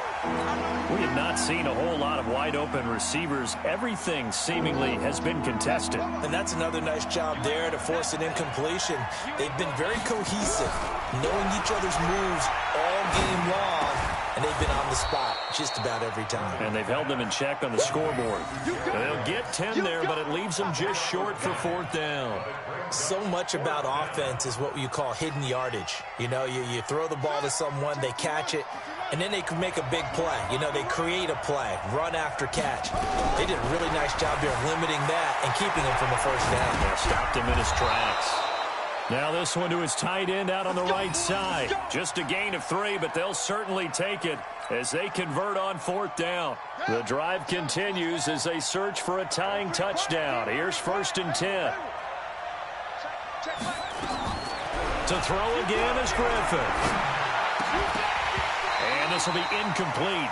We have not seen a whole lot of wide-open receivers. Everything seemingly has been contested. And that's another nice job there to force an incompletion. They've been very cohesive, knowing each other's moves all game long, and they've been on the spot just about every time. And they've held them in check on the scoreboard. They'll get 10 there, but it leaves them just short for 4th down. So much about offense is what you call hidden yardage. You know, you throw the ball to someone, they catch it, and then they can make a big play. You know, they create a play, run after catch. They did a really nice job here of limiting that and keeping him from a first down. Yeah, stopped him in his tracks. Now this one to his tight end out on the right side. Just a gain of 3, but they'll certainly take it as they convert on 4th down. The drive continues as they search for a tying touchdown. Here's 1st and 10. To throw again is Griffin. And this will be incomplete.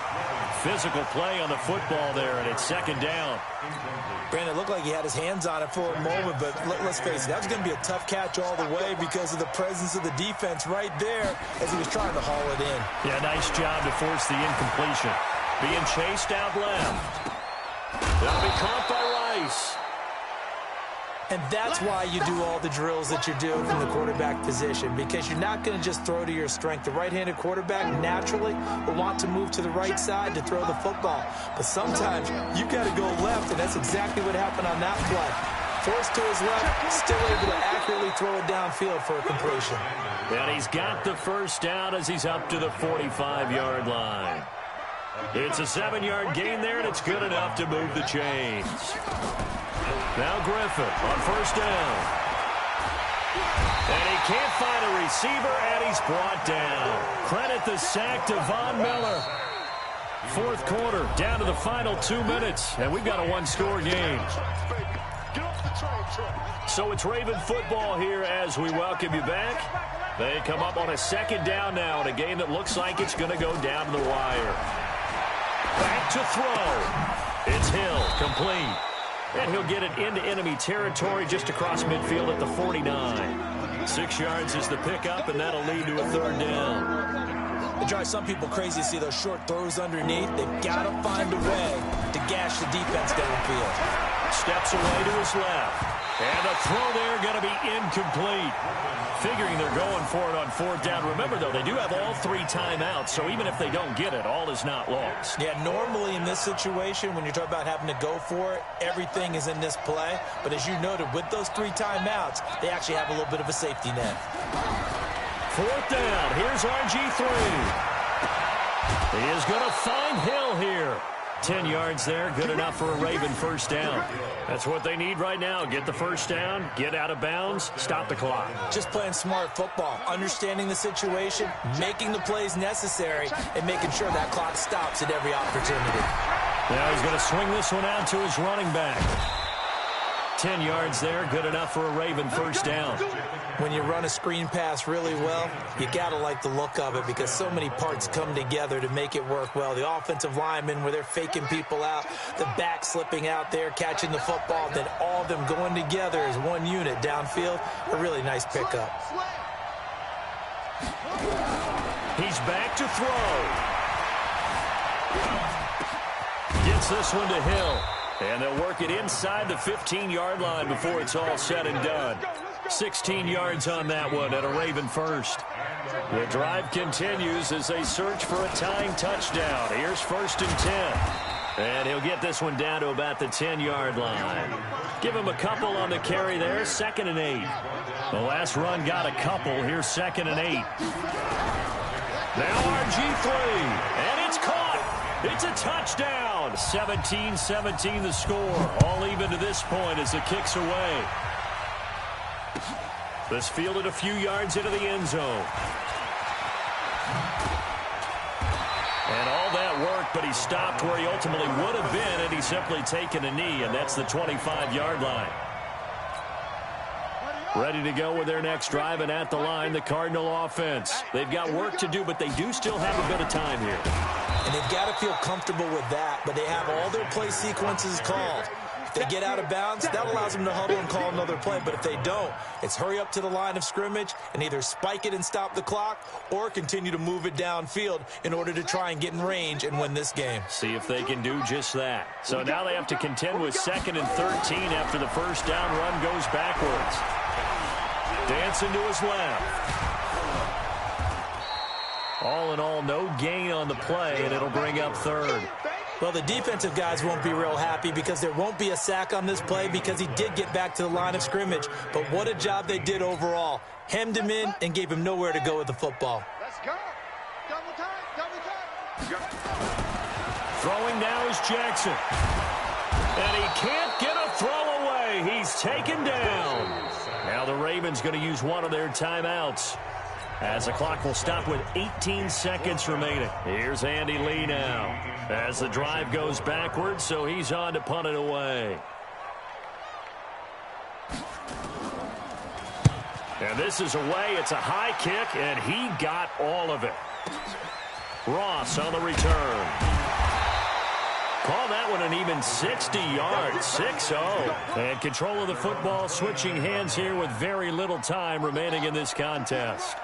Physical play on the football there, and it's 2nd down. Brandon, it looked like he had his hands on it for a moment, but let's face it, that was going to be a tough catch all the way because of the presence of the defense right there as he was trying to haul it in. Yeah, nice job to force the incompletion. Being chased out left. That'll be caught by Rice. And that's why you do all the drills that you do from the quarterback position, because you're not going to just throw to your strength. The right-handed quarterback naturally will want to move to the right side to throw the football. But sometimes you've got to go left, and that's exactly what happened on that play. Forced to his left, still able to accurately throw it downfield for a completion. And he's got the first down as he's up to the 45-yard line. It's a 7-yard gain there, and it's good enough to move the chains. Now Griffin on 1st down. And he can't find a receiver, and he's brought down. Credit the sack to Von Miller. 4th quarter, down to the final 2 minutes, and we've got a 1-score game. So it's Raven football here as we welcome you back. They come up on a 2nd down now in a game that looks like it's going to go down to the wire. Back to throw. It's Hill, complete. And he'll get it into enemy territory just across midfield at the 49. 6 yards is the pickup, and that'll lead to a 3rd down. It drives some people crazy to see those short throws underneath. They've got to find a way to gash the defense downfield. Steps away to his left. And the throw there going to be incomplete. Figuring they're going for it on 4th down. Remember, though, they do have all 3 timeouts, so even if they don't get it, all is not lost. Yeah, normally in this situation, when you're talking about having to go for it, everything is in this play. But as you noted, with those 3 timeouts, they actually have a little bit of a safety net. 4th down. Here's RG3. He is going to find Hill here. 10 yards there, good enough for a Raven first down. That's what they need right now. Get the first down, get out of bounds, stop the clock. Just playing smart football, understanding the situation, making the plays necessary, and making sure that clock stops at every opportunity. Now he's going to swing this one out to his running back. 10 yards there, good enough for a Raven first down. When you run a screen pass really well, you got to like the look of it because so many parts come together to make it work well. The offensive linemen, where they're faking people out, the back slipping out there, catching the football, then all of them going together as one unit downfield. A really nice pickup. He's back to throw. Gets this one to Hill. And they'll work it inside the 15-yard line before it's all said and done. 16 yards on that one at a Raven first. The drive continues as they search for a tying touchdown. Here's 1st and 10. And he'll get this one down to about the 10-yard line. Give him a couple on the carry there, 2nd and 8. The last run got a couple. Here's 2nd and 8. Now RG3, and it's caught. It's a touchdown. 17-17 the score. All even to this point as the kick's away. This fielded a few yards into the end zone. And all that worked, but he stopped where he ultimately would have been, and he's simply taken a knee, and that's the 25-yard line. Ready to go with their next drive, and at the line, the Cardinal offense. They've got work to do, but they do still have a bit of time here. And they've got to feel comfortable with that, but they have all their play sequences called. If they get out of bounds, that allows them to huddle and call another play. But if they don't, it's hurry up to the line of scrimmage and either spike it and stop the clock or continue to move it downfield in order to try and get in range and win this game. See if they can do just that. So now they have to contend with 2nd and 13 after the first down run goes backwards. Dancing to his left. All in all, no gain on the play, and it'll bring up third. Well, the defensive guys won't be real happy because there won't be a sack on this play because he did get back to the line of scrimmage. But what a job they did overall. Hemmed him in and gave him nowhere to go with the football. Let's go. Double time, double time. Throwing now is Jackson. And he can't get a throw away. He's taken down. Now the Ravens going to use one of their timeouts, as the clock will stop with 18 seconds remaining. Here's Andy Lee now as the drive goes backwards, so he's on to punt it away. And this is away. It's a high kick, and he got all of it. Ross on the return. Call that one an even 60 yards, 6-0. And control of the football switching hands here with very little time remaining in this contest.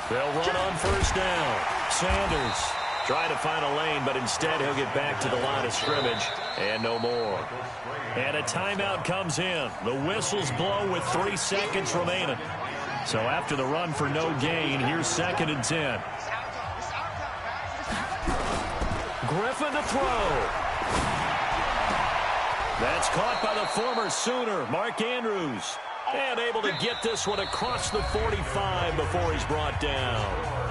They'll run on first down. Sanders trying to find a lane, but instead he'll get back to the line of scrimmage and no more. And a timeout comes in. The whistles blow with 3 seconds remaining. So after the run for no gain, here's 2nd and 10. Griffin to throw. That's caught by the former Sooner, Mark Andrews. And able to get this one across the 45 before he's brought down.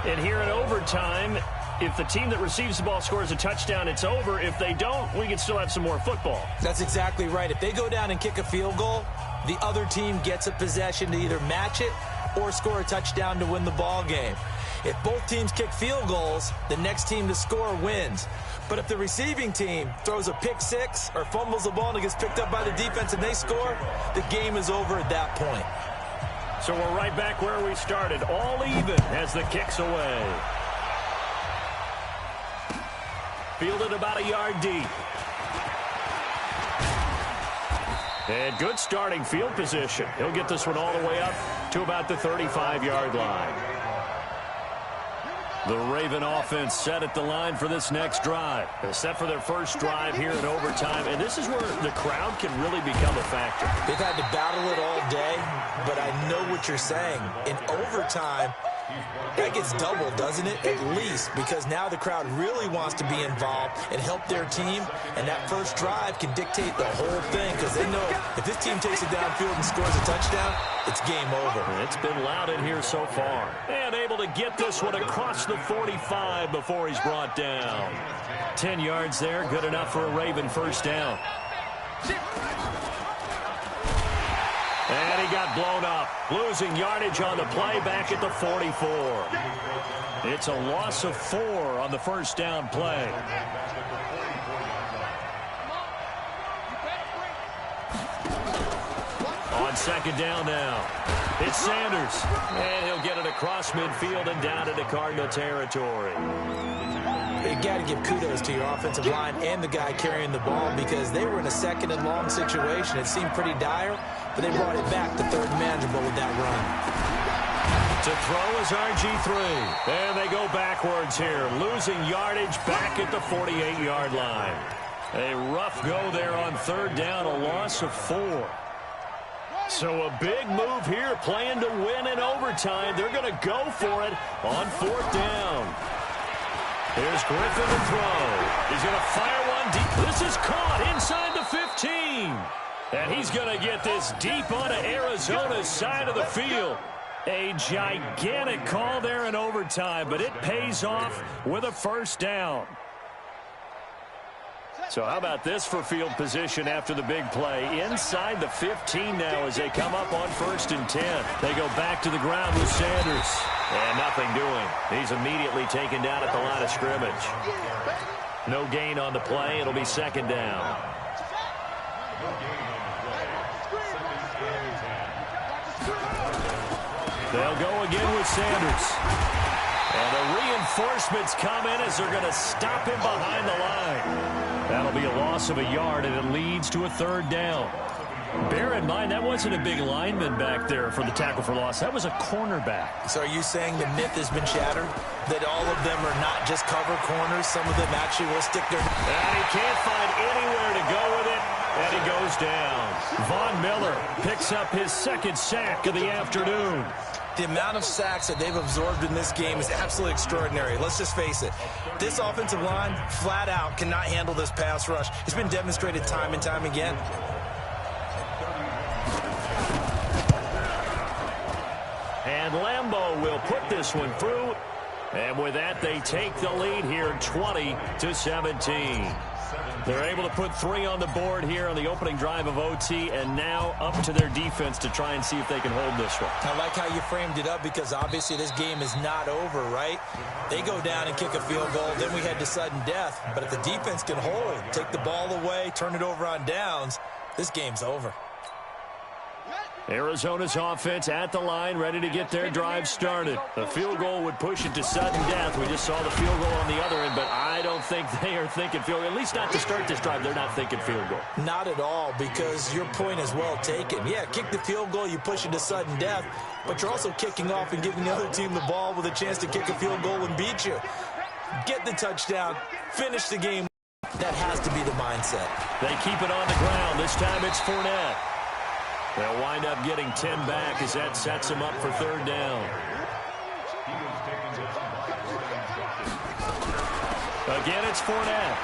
And here in overtime, if the team that receives the ball scores a touchdown, it's over. If they don't, we can still have some more football. That's exactly right. If they go down and kick a field goal, the other team gets a possession to either match it or score a touchdown to win the ball game. If both teams kick field goals, the next team to score wins. But if the receiving team throws a pick six or fumbles the ball and it gets picked up by the defense and they score, the game is over at that point. So we're right back where we started, all even as the kick's away. Fielded about a yard deep. And good starting field position. He'll get this one all the way up to about the 35-yard line. The Raven offense set at the line for this next drive. Set for their first drive here in overtime. And this is where the crowd can really become a factor. They've had to battle it all day, but I know what you're saying. In overtime, that gets doubled, doesn't it? At least, because now the crowd really wants to be involved and help their team, and that first drive can dictate the whole thing because they know if this team takes it downfield and scores a touchdown, it's game over. It's been loud in here so far. And able to get this one across the 45 before he's brought down. 10 yards there, good enough for a Raven first down. And he got blown up, losing yardage on the play back at the 44. It's a loss of 4 on the first down play. On second down now, it's Sanders. And he'll get it across midfield and down into Cardinal territory. You got to give kudos to your offensive line and the guy carrying the ball because they were in a second and long situation. It seemed pretty dire, but they brought it back to third manageable with that run. To throw is RG3. And they go backwards here, losing yardage back at the 48-yard line. A rough go there on third down, a loss of 4. So a big move here, playing to win in overtime. They're going to go for it on fourth down. Here's Griffin to throw. He's going to fire one deep. This is caught inside the 15. And he's going to get this deep onto Arizona's side of the field. A gigantic call there in overtime, but it pays off with a first down. So how about this for field position after the big play? Inside the 15 now as they come up on 1st and 10. They go back to the ground with Sanders. And nothing doing. He's immediately taken down at the line of scrimmage. No gain on the play. It'll be second down. They'll go again with Sanders. And the reinforcements come in as they're going to stop him behind the line. That'll be a loss of a yard, and it leads to a third down. Bear in mind, that wasn't a big lineman back there for the tackle for loss. That was a cornerback. So are you saying the myth has been shattered? That all of them are not just cover corners? Some of them actually will stick their... And he can't find anywhere to go with it. And he goes down. Von Miller picks up his second sack of the afternoon. The amount of sacks that they've absorbed in this game is absolutely extraordinary. Let's just face it. This offensive line, flat out, cannot handle this pass rush. It's been demonstrated time and time again. And Lambeau will put this one through. And with that, they take the lead here 20-17. They're able to put 3 on the board here on the opening drive of OT, and now up to their defense to try and see if they can hold this one. I like how you framed it up because obviously this game is not over, right? They go down and kick a field goal, then we head to sudden death. But if the defense can hold, take the ball away, turn it over on downs, this game's over. Arizona's offense at the line, ready to get their drive started. The field goal would push it to sudden death. We just saw the field goal on the other end, but I don't think they are thinking field goal. At least not to start this drive. They're not thinking field goal. Not at all, because your point is well taken. Yeah, kick the field goal, you push it to sudden death, but you're also kicking off and giving the other team the ball with a chance to kick a field goal and beat you. Get the touchdown, finish the game. That has to be the mindset. They keep it on the ground. This time it's Fournette. They'll wind up getting 10 back as that sets them up for third down. Again, it's Fournette.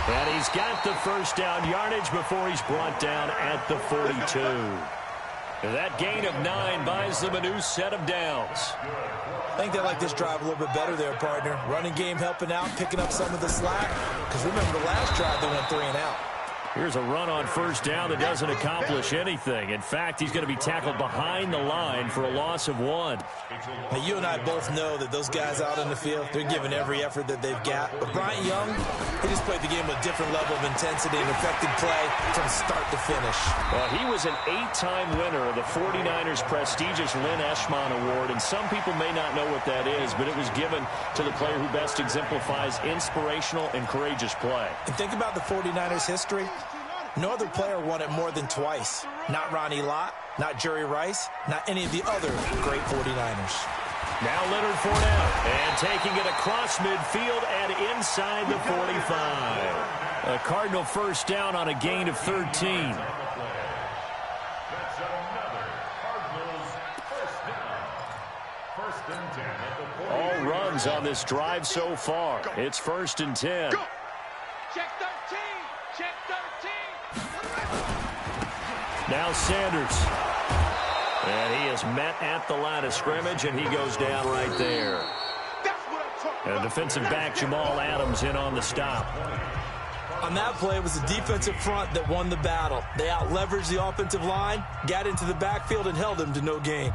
And he's got the first down yardage before he's brought down at the 42. That gain of 9 buys them a new set of downs. I think they like this drive a little bit better there, partner. Running game helping out, picking up some of the slack. Because remember, the last drive they went 3 and out. Here's a run on first down that doesn't accomplish anything. In fact, he's going to be tackled behind the line for a loss of 1. Now, you and I both know that those guys out on the field, they're giving every effort that they've got. But Bryant Young, he just played the game with a different level of intensity and effective play from start to finish. Well, he was an 8-time winner of the 49ers' prestigious Lynn Eshmon Award, and some people may not know what that is, but it was given to the player who best exemplifies inspirational and courageous play. And think about the 49ers' history. No other player won it more than twice. Not Ronnie Lott, not Jerry Rice, not any of the other great 49ers. Now Leonard Fournette, and taking it across midfield and inside the 45. A Cardinal first down on a gain of 13. That's another Cardinals first down. First and 10 at the 40. All runs on this drive so far. It's first and 10. Check 13. Check 13. Now Sanders. And he is met at the line of scrimmage, and he goes down right there. And defensive back Jamal Adams in on the stop. On that play, it was the defensive front that won the battle. They out-leveraged the offensive line, got into the backfield, and held him to no gain.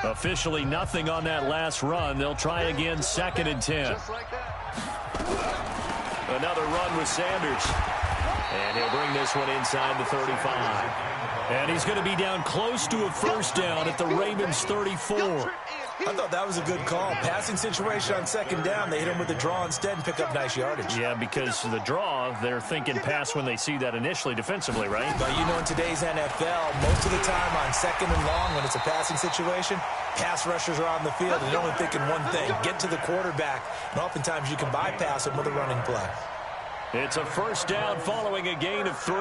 Officially nothing on that last run. They'll try again, second and 10. Another run with Sanders. And he'll bring this one inside the 35. And he's going to be down close to a first down at the Ravens 34. I thought that was a good call. Passing situation on second down. They hit him with the draw instead and pick up nice yardage. Yeah, because the draw, they're thinking pass when they see that initially defensively, right? But you know, in today's NFL, most of the time on second and long when it's a passing situation, pass rushers are on the field and they're only thinking one thing, get to the quarterback. And oftentimes you can bypass him with a running play. It's a first down following a gain of 3.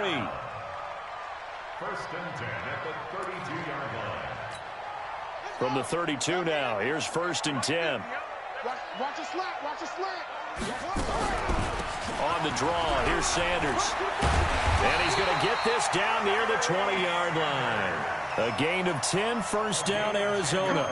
First and 10 at the 32-yard line. From the 32 now, here's first and 10. Watch a slant. Watch a slant. On the draw, here's Sanders. And he's going to get this down near the 20-yard line. A gain of 10, first down, Arizona.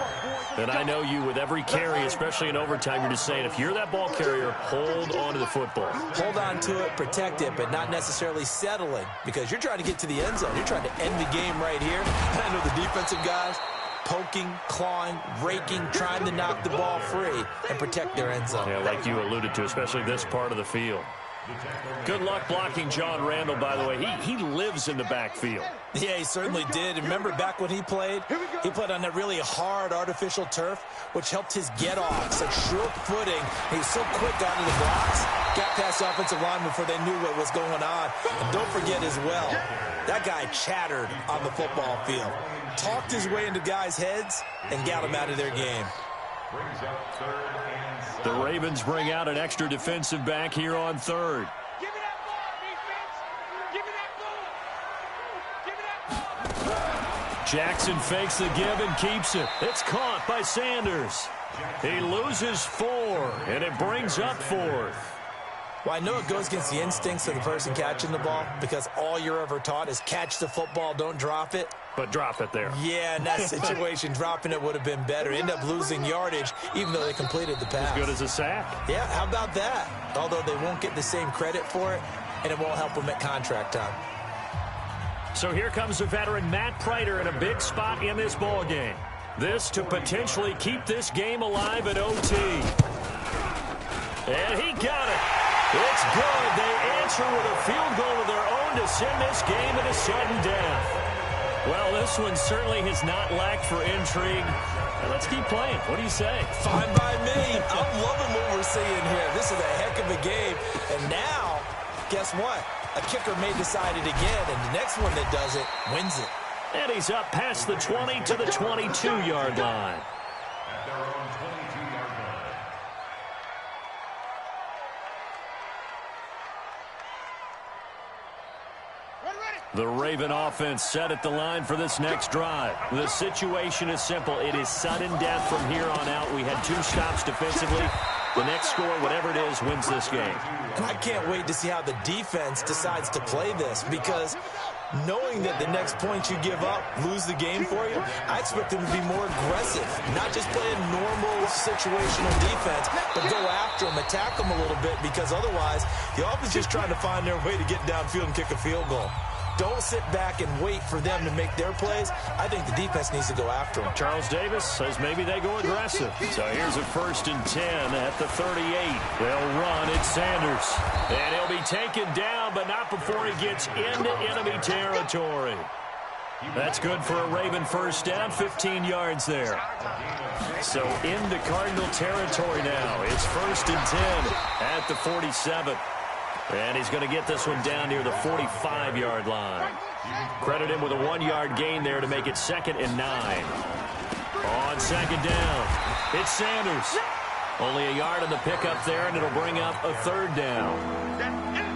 And I know you, with every carry, especially in overtime, you're just saying, if you're that ball carrier, hold on to the football. Hold on to it, protect it, but not necessarily settling, because you're trying to get to the end zone. You're trying to end the game right here. And I know the defensive guys, poking, clawing, raking, trying to knock the ball free and protect their end zone. Yeah, like you alluded to, especially this part of the field. Good luck blocking John Randall, by the way. He lives in the backfield. Yeah, he certainly did. And remember back when he played on that really hard artificial turf, which helped his get-off. Such short footing. He was so quick out of the blocks, got past the offensive line before they knew what was going on. And don't forget as well, that guy chattered on the football field. Talked his way into guys' heads and got them out of their game. The Ravens bring out an extra defensive back here on third. Jackson fakes the give and keeps it. It's caught by Sanders. He loses 4, and it brings up 4th. Well, I know it goes against the instincts of the person catching the ball because all you're ever taught is catch the football, don't drop it. But drop it there. Yeah, in that situation, dropping it would have been better. End up losing yardage, even though they completed the pass. As good as a sack. Yeah, how about that? Although they won't get the same credit for it, and it won't help them at contract time. So here comes the veteran Matt Prater in a big spot in this ball game. This to potentially keep this game alive at OT. And he got it. It's good. They answer with a field goal of their own to send this game to sudden death. Well, this one certainly has not lacked for intrigue. Let's keep playing. What do you say? Fine by me. I'm loving what we're seeing here. This is a heck of a game. And now, guess what? A kicker may decide it again, and the next one that does it wins it. And he's up past the 20 to the 22-yard line. At their own 22-yard line. The Raven offense set at the line for this next drive. The situation is simple. It is sudden death from here on out. We had 2 stops defensively. The next score, whatever it is, wins this game. And I can't wait to see how the defense decides to play this because knowing that the next point you give up, lose the game for you, I expect them to be more aggressive. Not just play a normal situational defense, but go after them, attack them a little bit because otherwise, the offense is just trying to find their way to get downfield and kick a field goal. Don't sit back and wait for them to make their plays. I think the defense needs to go after them. Charles Davis says maybe they go aggressive. So here's a 1st and 10 at the 38. They'll run. It's Sanders. And he'll be taken down, but not before he gets into enemy territory. That's good for a Raven first down, 15 yards there. So into Cardinal territory now. It's 1st and 10 at the 47. And he's going to get this one down near the 45-yard line. Credit him with a 1-yard gain there to make it 2nd and 9. On 2nd down, it's Sanders. Only a yard on the pickup there, and it'll bring up a 3rd down.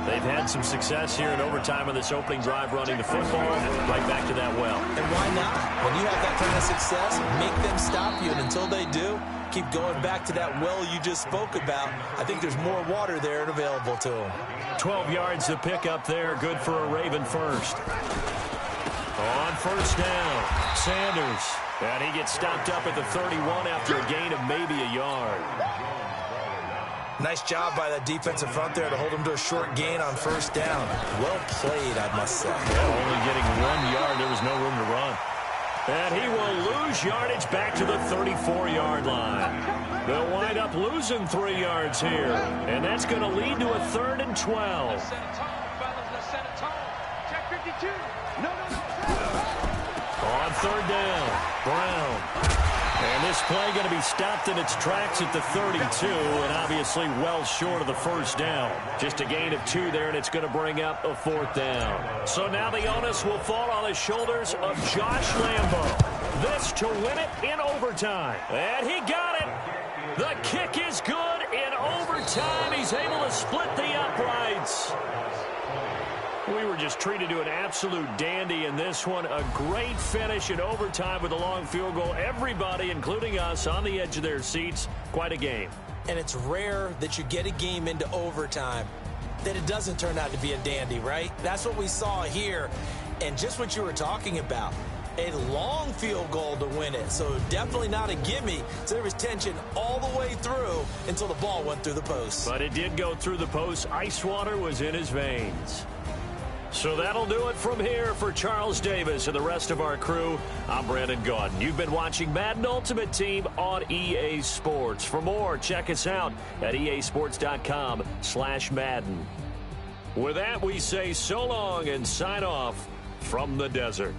They've had some success here in overtime on this opening drive running the football. Right back to that well. And why not? When you have that kind of success, make them stop you. And until they do, keep going back to that well you just spoke about. I think there's more water there and available to them. 12 yards to pick up there. Good for a Raven first. On 1st down, Sanders. And he gets stopped up at the 31 after a gain of maybe a yard. Nice job by that defensive front there to hold him to a short gain on 1st down. Well played, I must say. Yeah, only getting 1 yard. There was no room to run. And he will lose yardage back to the 34-yard line. They'll wind up losing 3 yards here. And that's going to lead to a 3rd and 12. On 3rd down, Brown. And this play going to be stopped in its tracks at the 32, and obviously well short of the 1st down. Just a gain of 2 there, and it's going to bring up a 4th down. So now the onus will fall on the shoulders of Josh Lambo. This to win it in overtime. And he got it. The kick is good in overtime. He's able to split the uprights. We were just treated to an absolute dandy in this one. A great finish in overtime with a long field goal. Everybody, including us, on the edge of their seats. Quite a game. And it's rare that you get a game into overtime that it doesn't turn out to be a dandy, right? That's what we saw here. And just what you were talking about. A long field goal to win it. So definitely not a gimme. So there was tension all the way through until the ball went through the post. But it did go through the post. Ice water was in his veins. So that'll do it from here for Charles Davis and the rest of our crew. I'm Brandon Gaudin. You've been watching Madden Ultimate Team on EA Sports. For more, check us out at easports.com/Madden. With that, we say so long and sign off from the desert.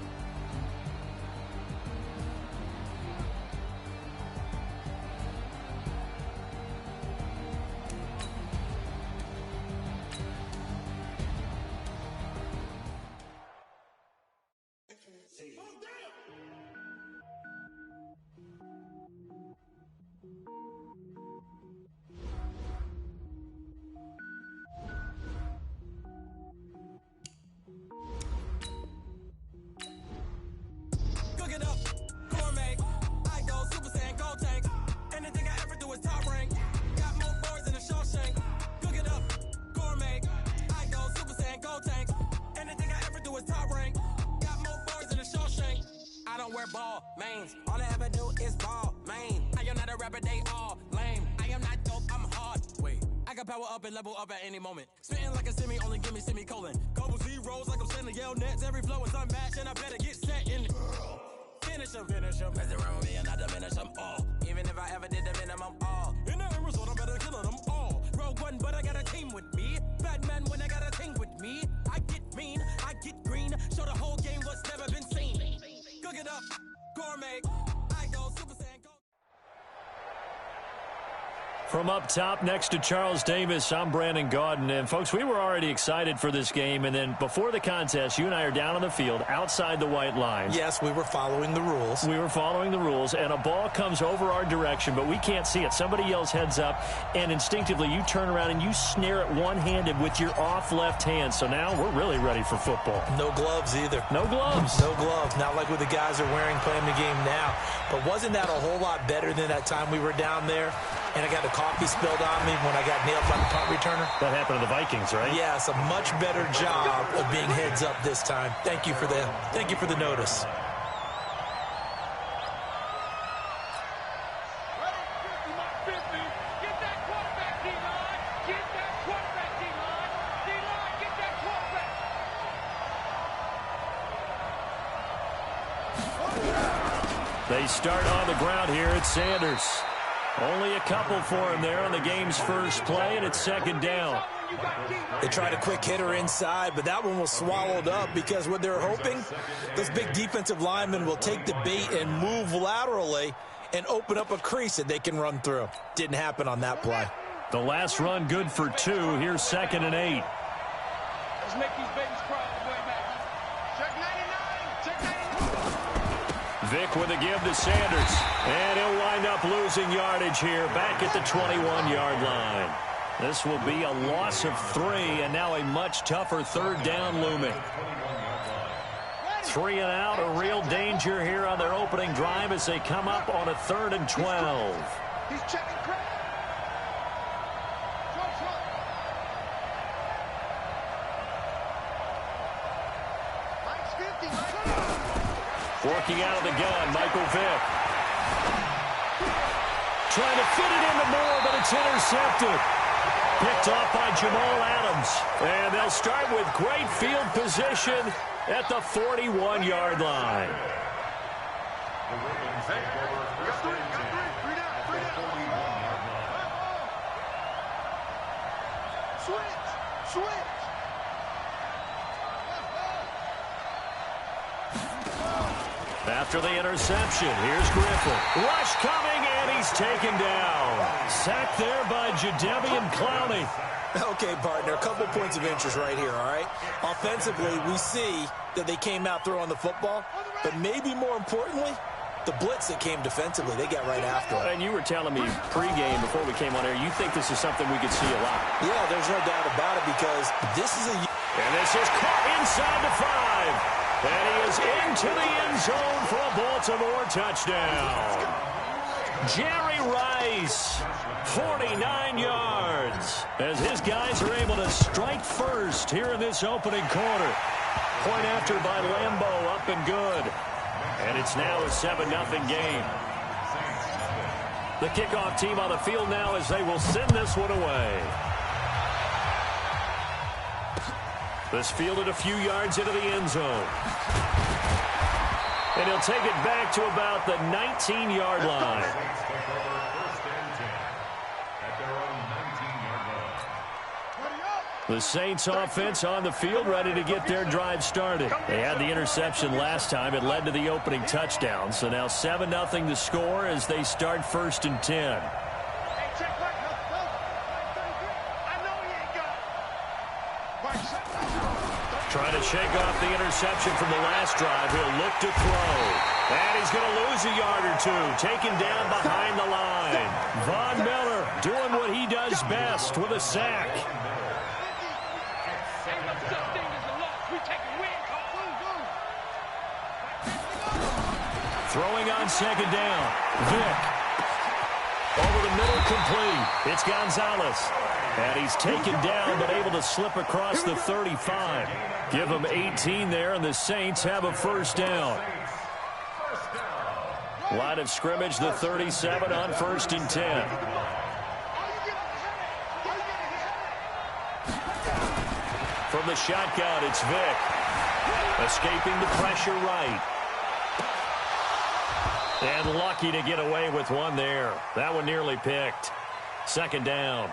Level up at any moment. Spitting like a semi, only give me semicolon. Couple zeros like I'm sending yell nets. Every flow is unmatched, and I better get set in. Finish them. Mess around with me and I diminish them all. Even if I ever did the minimum all. In the end result, I better kill them all. Rogue one, but I got a team with me. Batman when I got a team with me. I get mean, I get green. Show the whole game what's never been seen. Cook it up, gourmet. I go Super Saiyan, go. From up top next to Charles Davis, I'm Brandon Gaudin. And, folks, we were already excited for this game. And then before the contest, you and I are down on the field outside the white lines. Yes, we were following the rules. We were following the rules, and a ball comes over our direction, but we can't see it. Somebody yells heads up, and instinctively you turn around and you snare it one-handed with your off left hand. So now we're really ready for football. No gloves either. No gloves. No gloves. Not like what the guys are wearing playing the game now. But wasn't that a whole lot better than that time we were down there? And I got the coffee spilled on me when I got nailed by the punt returner. That happened to the Vikings, right? Yes, a much better job of being heads up this time. Thank you for the notice. They start on the ground here at Sanders. Only a couple for him there on the game's first play, and it's second down. They tried a quick hitter inside, but that one was swallowed up because what they're hoping, those big defensive linemen will take the bait and move laterally and open up a crease that they can run through. Didn't happen on that play. The last run good for 2. Here's 2nd and 8. Let's make these babies cry all the way back. Check 99. Check 99. Vic with a give to Sanders. And he'll wind up losing yardage here back at the 21-yard line. This will be a loss of 3, and now a much tougher third down looming. 3 and out, a real danger here on their opening drive as they come up on a 3rd and 12. He's checking credit. Working out of the gun, Michael Vick. Trying to fit it into Moore, but it's intercepted. Picked off by Jamal Adams. And they'll start with great field position at the 41-yard line. Switch. After the interception, here's Griffin. Rush coming, and he's taken down. Sacked there by Jadeveon Clowney. Okay, partner, a couple points of interest right here, all right? Offensively, we see that they came out throwing the football, but maybe more importantly, the blitz that came defensively, they got right after it. And you were telling me pregame before we came on air, you think this is something we could see a lot. Yeah, there's no doubt about it because this is a... And this is caught inside the 5. And he is into the end zone for a Baltimore touchdown. Jerry Rice, 49 yards, as his guys are able to strike first here in this opening quarter. Point after by Lambeau, up and good. And it's now a 7-0 game. The kickoff team on the field now as they will send this one away. This fielded a few yards into the end zone. And he'll take it back to about the 19-yard line. The Saints offense on the field, ready to get their drive started. They had the interception last time. It led to the opening touchdown. So now 7-0 to score as they start 1st and 10. Trying to shake off the interception from the last drive. He'll look to throw. And he's going to lose a yard or two. Taken down behind the line. Von Miller doing what he does best with a sack. Throwing on 2nd down. Vick. Over the middle, complete. It's Gonzalez. And he's taken down, but able to slip across the 35. Give him 18 there, and the Saints have a 1st down. Line of scrimmage, the 37 on 1st and 10. From the shotgun, it's Vick. Escaping the pressure right. And lucky to get away with one there. That one nearly picked. 2nd down.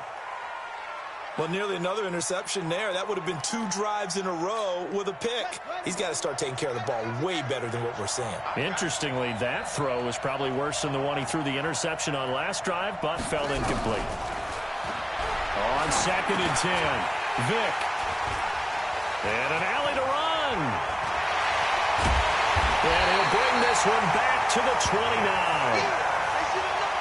Well, nearly another interception there. That would have been 2 drives in a row with a pick. He's got to start taking care of the ball way better than what we're seeing. Interestingly, that throw was probably worse than the one he threw the interception on last drive, but fell incomplete. On 2nd and 10, Vick. And an alley to run. And he'll bring this one back to the 29.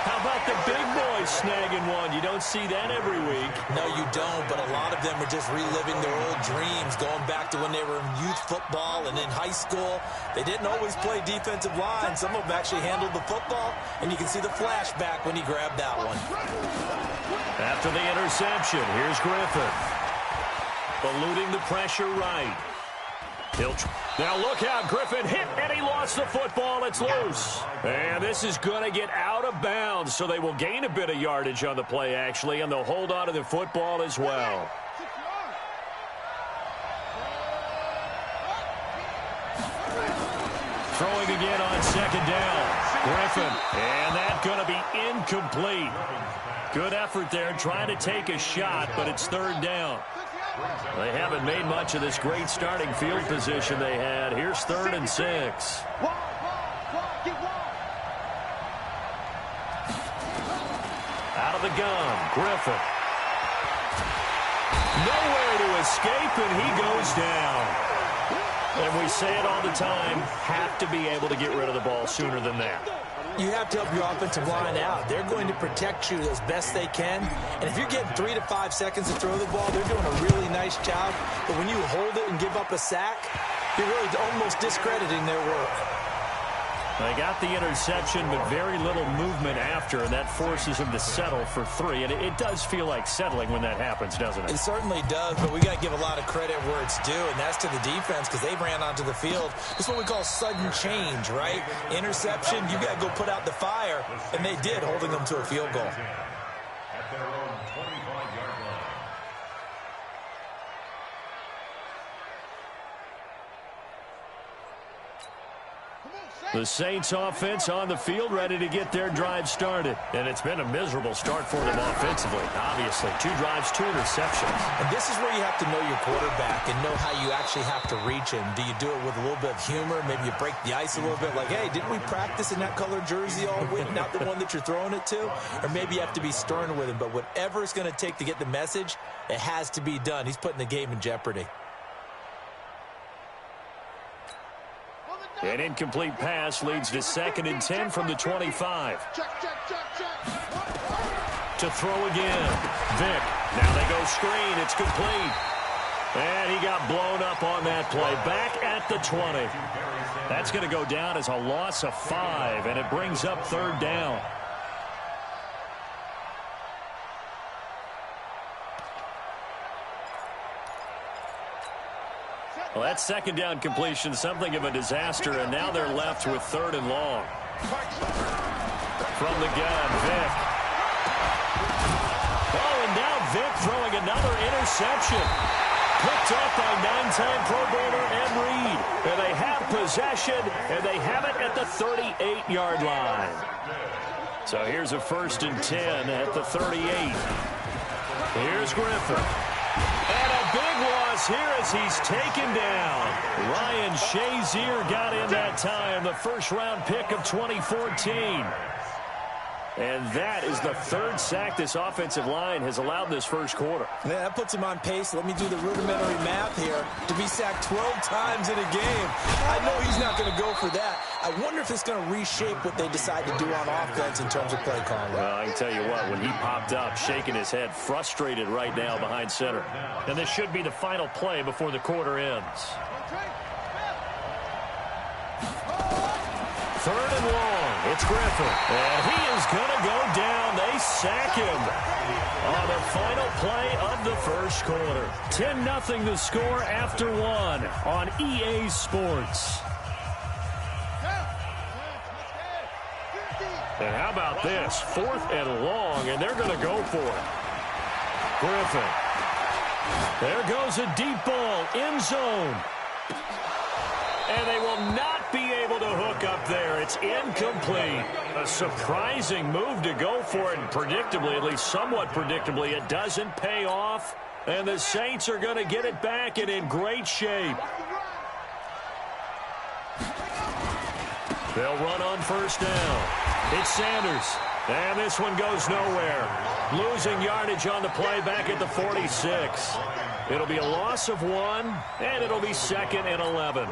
How about the big boys snagging one? You don't see that every week. No, you don't, but a lot of them are just reliving their old dreams, going back to when they were in youth football and in high school. They didn't always play defensive line. Some of them actually handled the football, and you can see the flashback when he grabbed that one. After the interception, here's Griffin. Eluding the pressure right. Now look out, Griffin hit, and he lost the football. It's loose. And this is going to get out of bounds, so they will gain a bit of yardage on the play, actually, and they'll hold on to the football as well. Throwing again on 2nd down. Griffin, and that's going to be incomplete. Good effort there, trying to take a shot, but it's 3rd down. They haven't made much of this great starting field position they had. Here's 3rd and 6. Out of the gun, Griffin. Nowhere to escape, and he goes down. And we say it all the time, have to be able to get rid of the ball sooner than that. You have to help your offensive line out. They're going to protect you as best they can. And if you're getting 3 to 5 seconds to throw the ball, they're doing a really nice job. But when you hold it and give up a sack, you're really almost discrediting their work. They got the interception, but very little movement after, and that forces him to settle for 3. And it does feel like settling when that happens, doesn't it? It certainly does, but we got to give a lot of credit where it's due, and that's to the defense because they ran onto the field. It's what we call sudden change, right? Interception, you got to go put out the fire, and they did, holding them to a field goal. At their own 25-yard line. The Saints offense on the field ready to get their drive started. And it's been a miserable start for them offensively. Obviously, 2 drives, 2 interceptions. And this is where you have to know your quarterback and know how you actually have to reach him. Do you do it with a little bit of humor? Maybe you break the ice a little bit like, hey, didn't we practice in that colored jersey all week, not the one that you're throwing it to? Or maybe you have to be stern with him. But whatever it's going to take to get the message, it has to be done. He's putting the game in jeopardy. An incomplete pass leads to 2nd and 10 from the 25. To throw again. Vick. Now they go screen. It's complete. And he got blown up on that play. Back at the 20. That's going to go down as a loss of 5, and it brings up 3rd down. Well, that 2nd down completion, something of a disaster, and now they're left with 3rd and long. From the gun, Vick. Oh, and now Vick throwing another interception. Picked up by 9-time Pro Bowler Ed Reed. And they have possession, and they have it at the 38-yard line. So here's a 1st and 10 at the 38. Here's Griffin. And a big loss here as he's taken down. Ryan Shazier got in that time, the first-round pick of 2014. And that is the third sack this offensive line has allowed this first quarter. Yeah, that puts him on pace. Let me do the rudimentary math here. To be sacked 12 times in a game. I know he's not going to go for that. I wonder if it's going to reshape what they decide to do on offense in terms of play calling. Well, I can tell you what, when he popped up, shaking his head, frustrated right now behind center. And this should be the final play before the quarter ends. Third and long. It's Griffin. And he is going to go down. They sack him on the final play of the first quarter. 10-0 the score after one on EA Sports. And how about this? 4th and long, and they're going to go for it. Griffin. There goes a deep ball, end zone. And they will not be able to hook up there. It's incomplete. A surprising move to go for it, and predictably, at least somewhat predictably, it doesn't pay off. And the Saints are going to get it back and in great shape. They'll run on first down. It's Sanders. And this one goes nowhere. Losing yardage on the play back at the 46. It'll be a loss of 1, and it'll be 2nd and 11.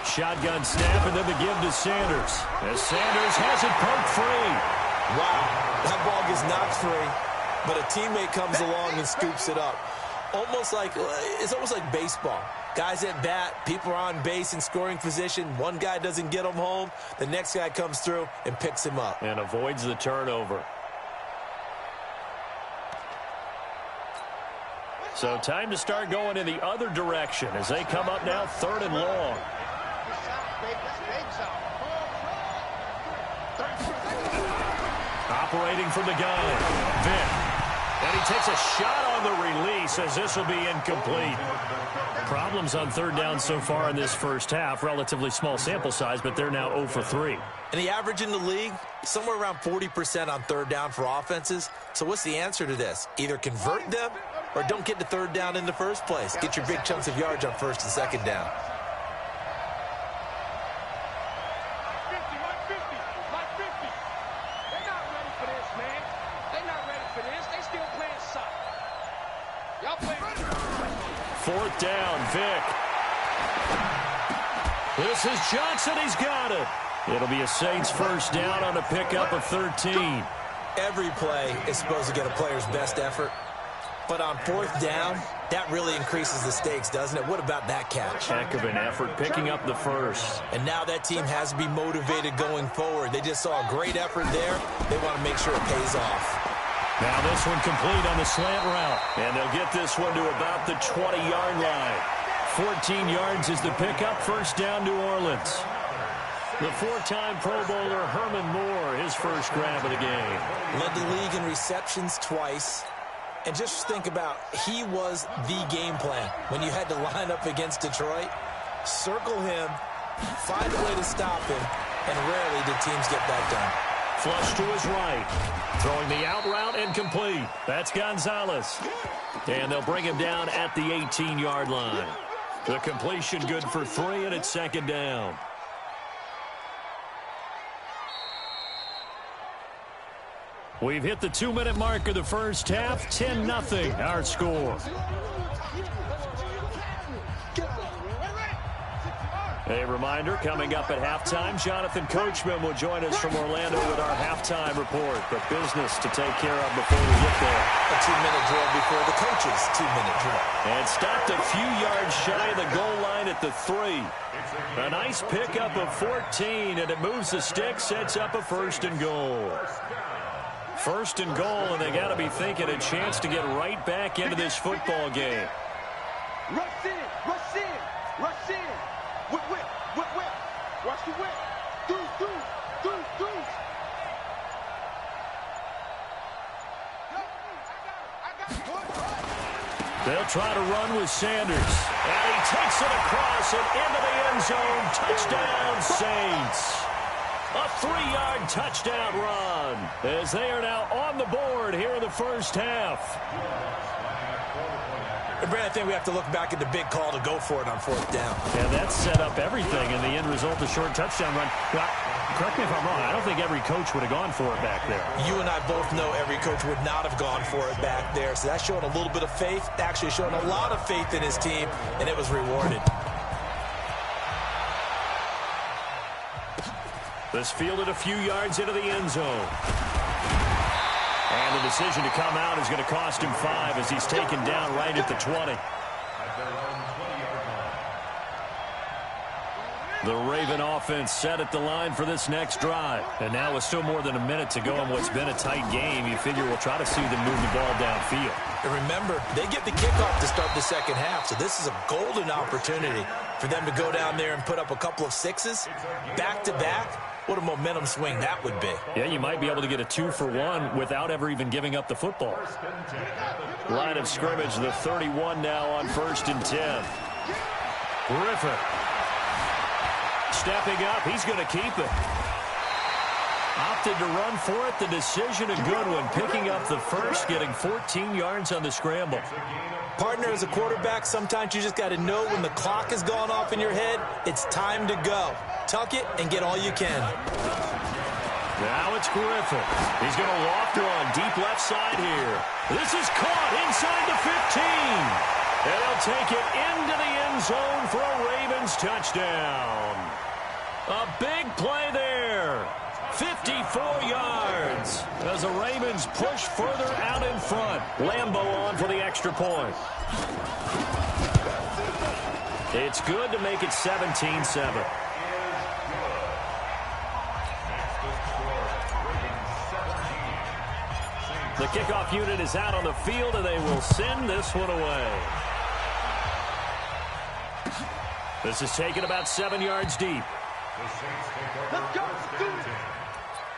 Shotgun snap, and then the give to Sanders. As Sanders has it poked free. Wow, that ball gets knocked free, but a teammate comes along and scoops it up. It's almost like baseball. Guys at bat, people are on base in scoring position. One guy doesn't get him home. The next guy comes through and picks him up. And avoids the turnover. So time to start going in the other direction as they come up now 3rd and long. Operating from the gun, Vic. And he takes a shot on the release as this will be incomplete. Problems on 3rd down so far in this first half. Relatively small sample size, but they're now 0 for 3. And the average in the league, somewhere around 40% on 3rd down for offenses. So what's the answer to this? Either convert them or don't get to 3rd down in the first place. Get your big chunks of yards on 1st and 2nd down. Fourth down, Vic. This is Johnson. He's got it. It'll be a Saints first down on a pickup of 13. Every play is supposed to get a player's best effort. But on 4th down, that really increases the stakes, doesn't it? What about that catch? Heck of an effort picking up the first. And now that team has to be motivated going forward. They just saw a great effort there. They want to make sure it pays off. Now this one complete on the slant route. And they'll get this one to about the 20-yard line. 14 yards is the pickup. First down, New Orleans. The 4-time Pro Bowler Herman Moore, his first grab of the game. Led the league in receptions twice. And just think about, he was the game plan. When you had to line up against Detroit, circle him, find a way to stop him, and rarely did teams get that done. Flush to his right. Throwing the out route and complete. That's Gonzalez. And they'll bring him down at the 18-yard line. The completion good for 3, and it's 2nd down. We've hit the 2-minute mark of the first half. 10-0 our score. A reminder, coming up at halftime, Jonathan Coachman will join us from Orlando with our halftime report. But business to take care of before we get there. A 2-minute drill before the coach's 2-minute drill. And stopped a few yards shy of the goal line at the 3. A nice pickup of 14, and it moves the stick, sets up a 1st and goal. 1st and goal, and they got to be thinking a chance to get right back into this football game. Rush in, rush in, rush in. Whip, whip, whip, whip. Watch the whip. Deuce, deuce, deuce, deuce. They'll try to run with Sanders. And he takes it across and into the end zone. Touchdown, Saints. A 3-yard touchdown run as they are now on the board here in the first half. And Brad, I think we have to look back at the big call to go for it on 4th down. And that set up everything in the end result, the short touchdown run. Well, correct me if I'm wrong, I don't think every coach would have gone for it back there. You and I both know every coach would not have gone for it back there. So that showed a little bit of faith, actually showed a lot of faith in his team, and it was rewarded. This fielded a few yards into the end zone. And the decision to come out is going to cost him 5 as he's taken down right at the 20. The Raven offense set at the line for this next drive. And now with still more than a minute to go in what's been a tight game, you figure we'll try to see them move the ball downfield. And remember, they get the kickoff to start the second half, so this is a golden opportunity for them to go down there and put up a couple of 6s back-to-back. What a momentum swing that would be. Yeah, you might be able to get a 2-for-1 without ever even giving up the football. Line of scrimmage, the 31 now on 1st and 10. Griffin. Stepping up, he's going to keep it. Opted to run for it. The decision a good one. Picking up the first, getting 14 yards on the scramble. Partner, as a quarterback, sometimes you just got to know when the clock has gone off in your head, it's time to go. Tuck it and get all you can. Now it's Griffin. He's going to loft one deep left side here. This is caught inside the 15. And they'll take it into the end zone for a Ravens touchdown. A big play there. 54 yards as the Ravens push further out in front. Lambeau on for the extra point. It's good to make it 17-7. The kickoff unit is out on the field, and they will send this one away. This is taken about 7 yards deep. Let's go, students!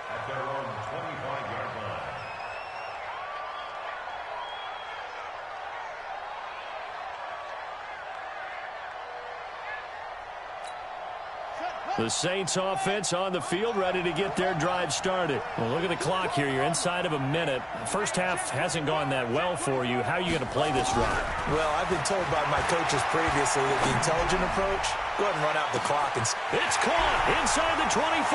At their own 25-yard line. The Saints offense on the field, ready to get their drive started. Well, look at the clock here. You're inside of a minute. First half hasn't gone that well for you. How are you going to play this drive? Well, I've been told by my coaches previously that the intelligent approach, go ahead and run out the clock. It's caught inside the 25.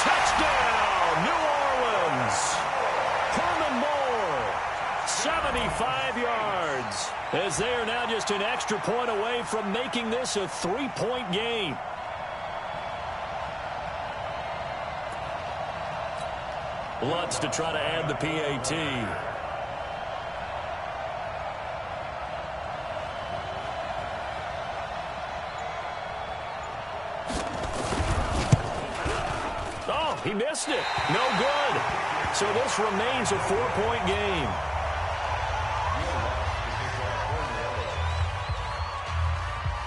Touchdown, New Orleans. Herman Moore, 75 yards. As they are now just an extra point away from making this a 3-point game. Lutz to try to add the PAT. Oh, he missed it. No good. So this remains a 4-point game.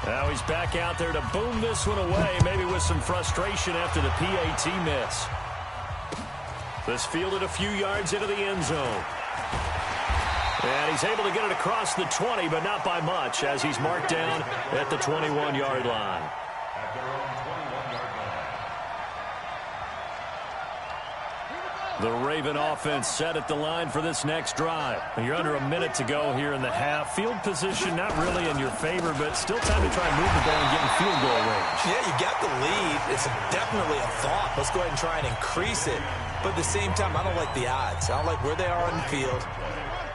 Now he's back out there to boom this one away, maybe with some frustration after the PAT miss. This fielded a few yards into the end zone. And he's able to get it across the 20, but not by much, as he's marked down at the 21-yard line. At their own 21-yard line. The Raven offense set at the line for this next drive. You're under a minute to go here in the half. Field position not really in your favor, but still time to try and move the ball and get in field goal range. Yeah, you got the lead. It's definitely a thought. Let's go ahead and try and increase it. But at the same time, I don't like the odds. I don't like where they are on the field.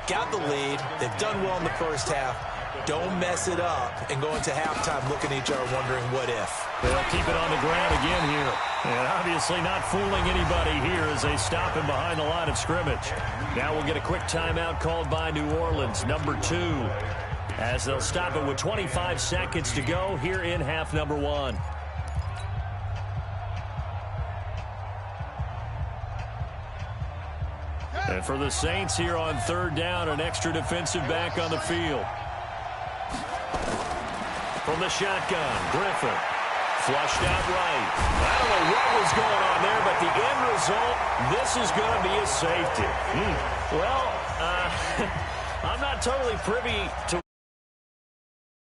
Got the lead. They've done well in the first half. Don't mess it up and go into halftime looking at each other wondering what if. They'll keep it on the ground again here. And obviously not fooling anybody here as they stop him behind the line of scrimmage. Now we'll get a quick timeout called by New Orleans, number 2. As they'll stop it with 25 seconds to go here in half number 1. And for the Saints here on 3rd down, an extra defensive back on the field. From the shotgun, Griffin. Flushed out right. I don't know what was going on there, but the end result, this is going to be a safety. Well, I'm not totally privy to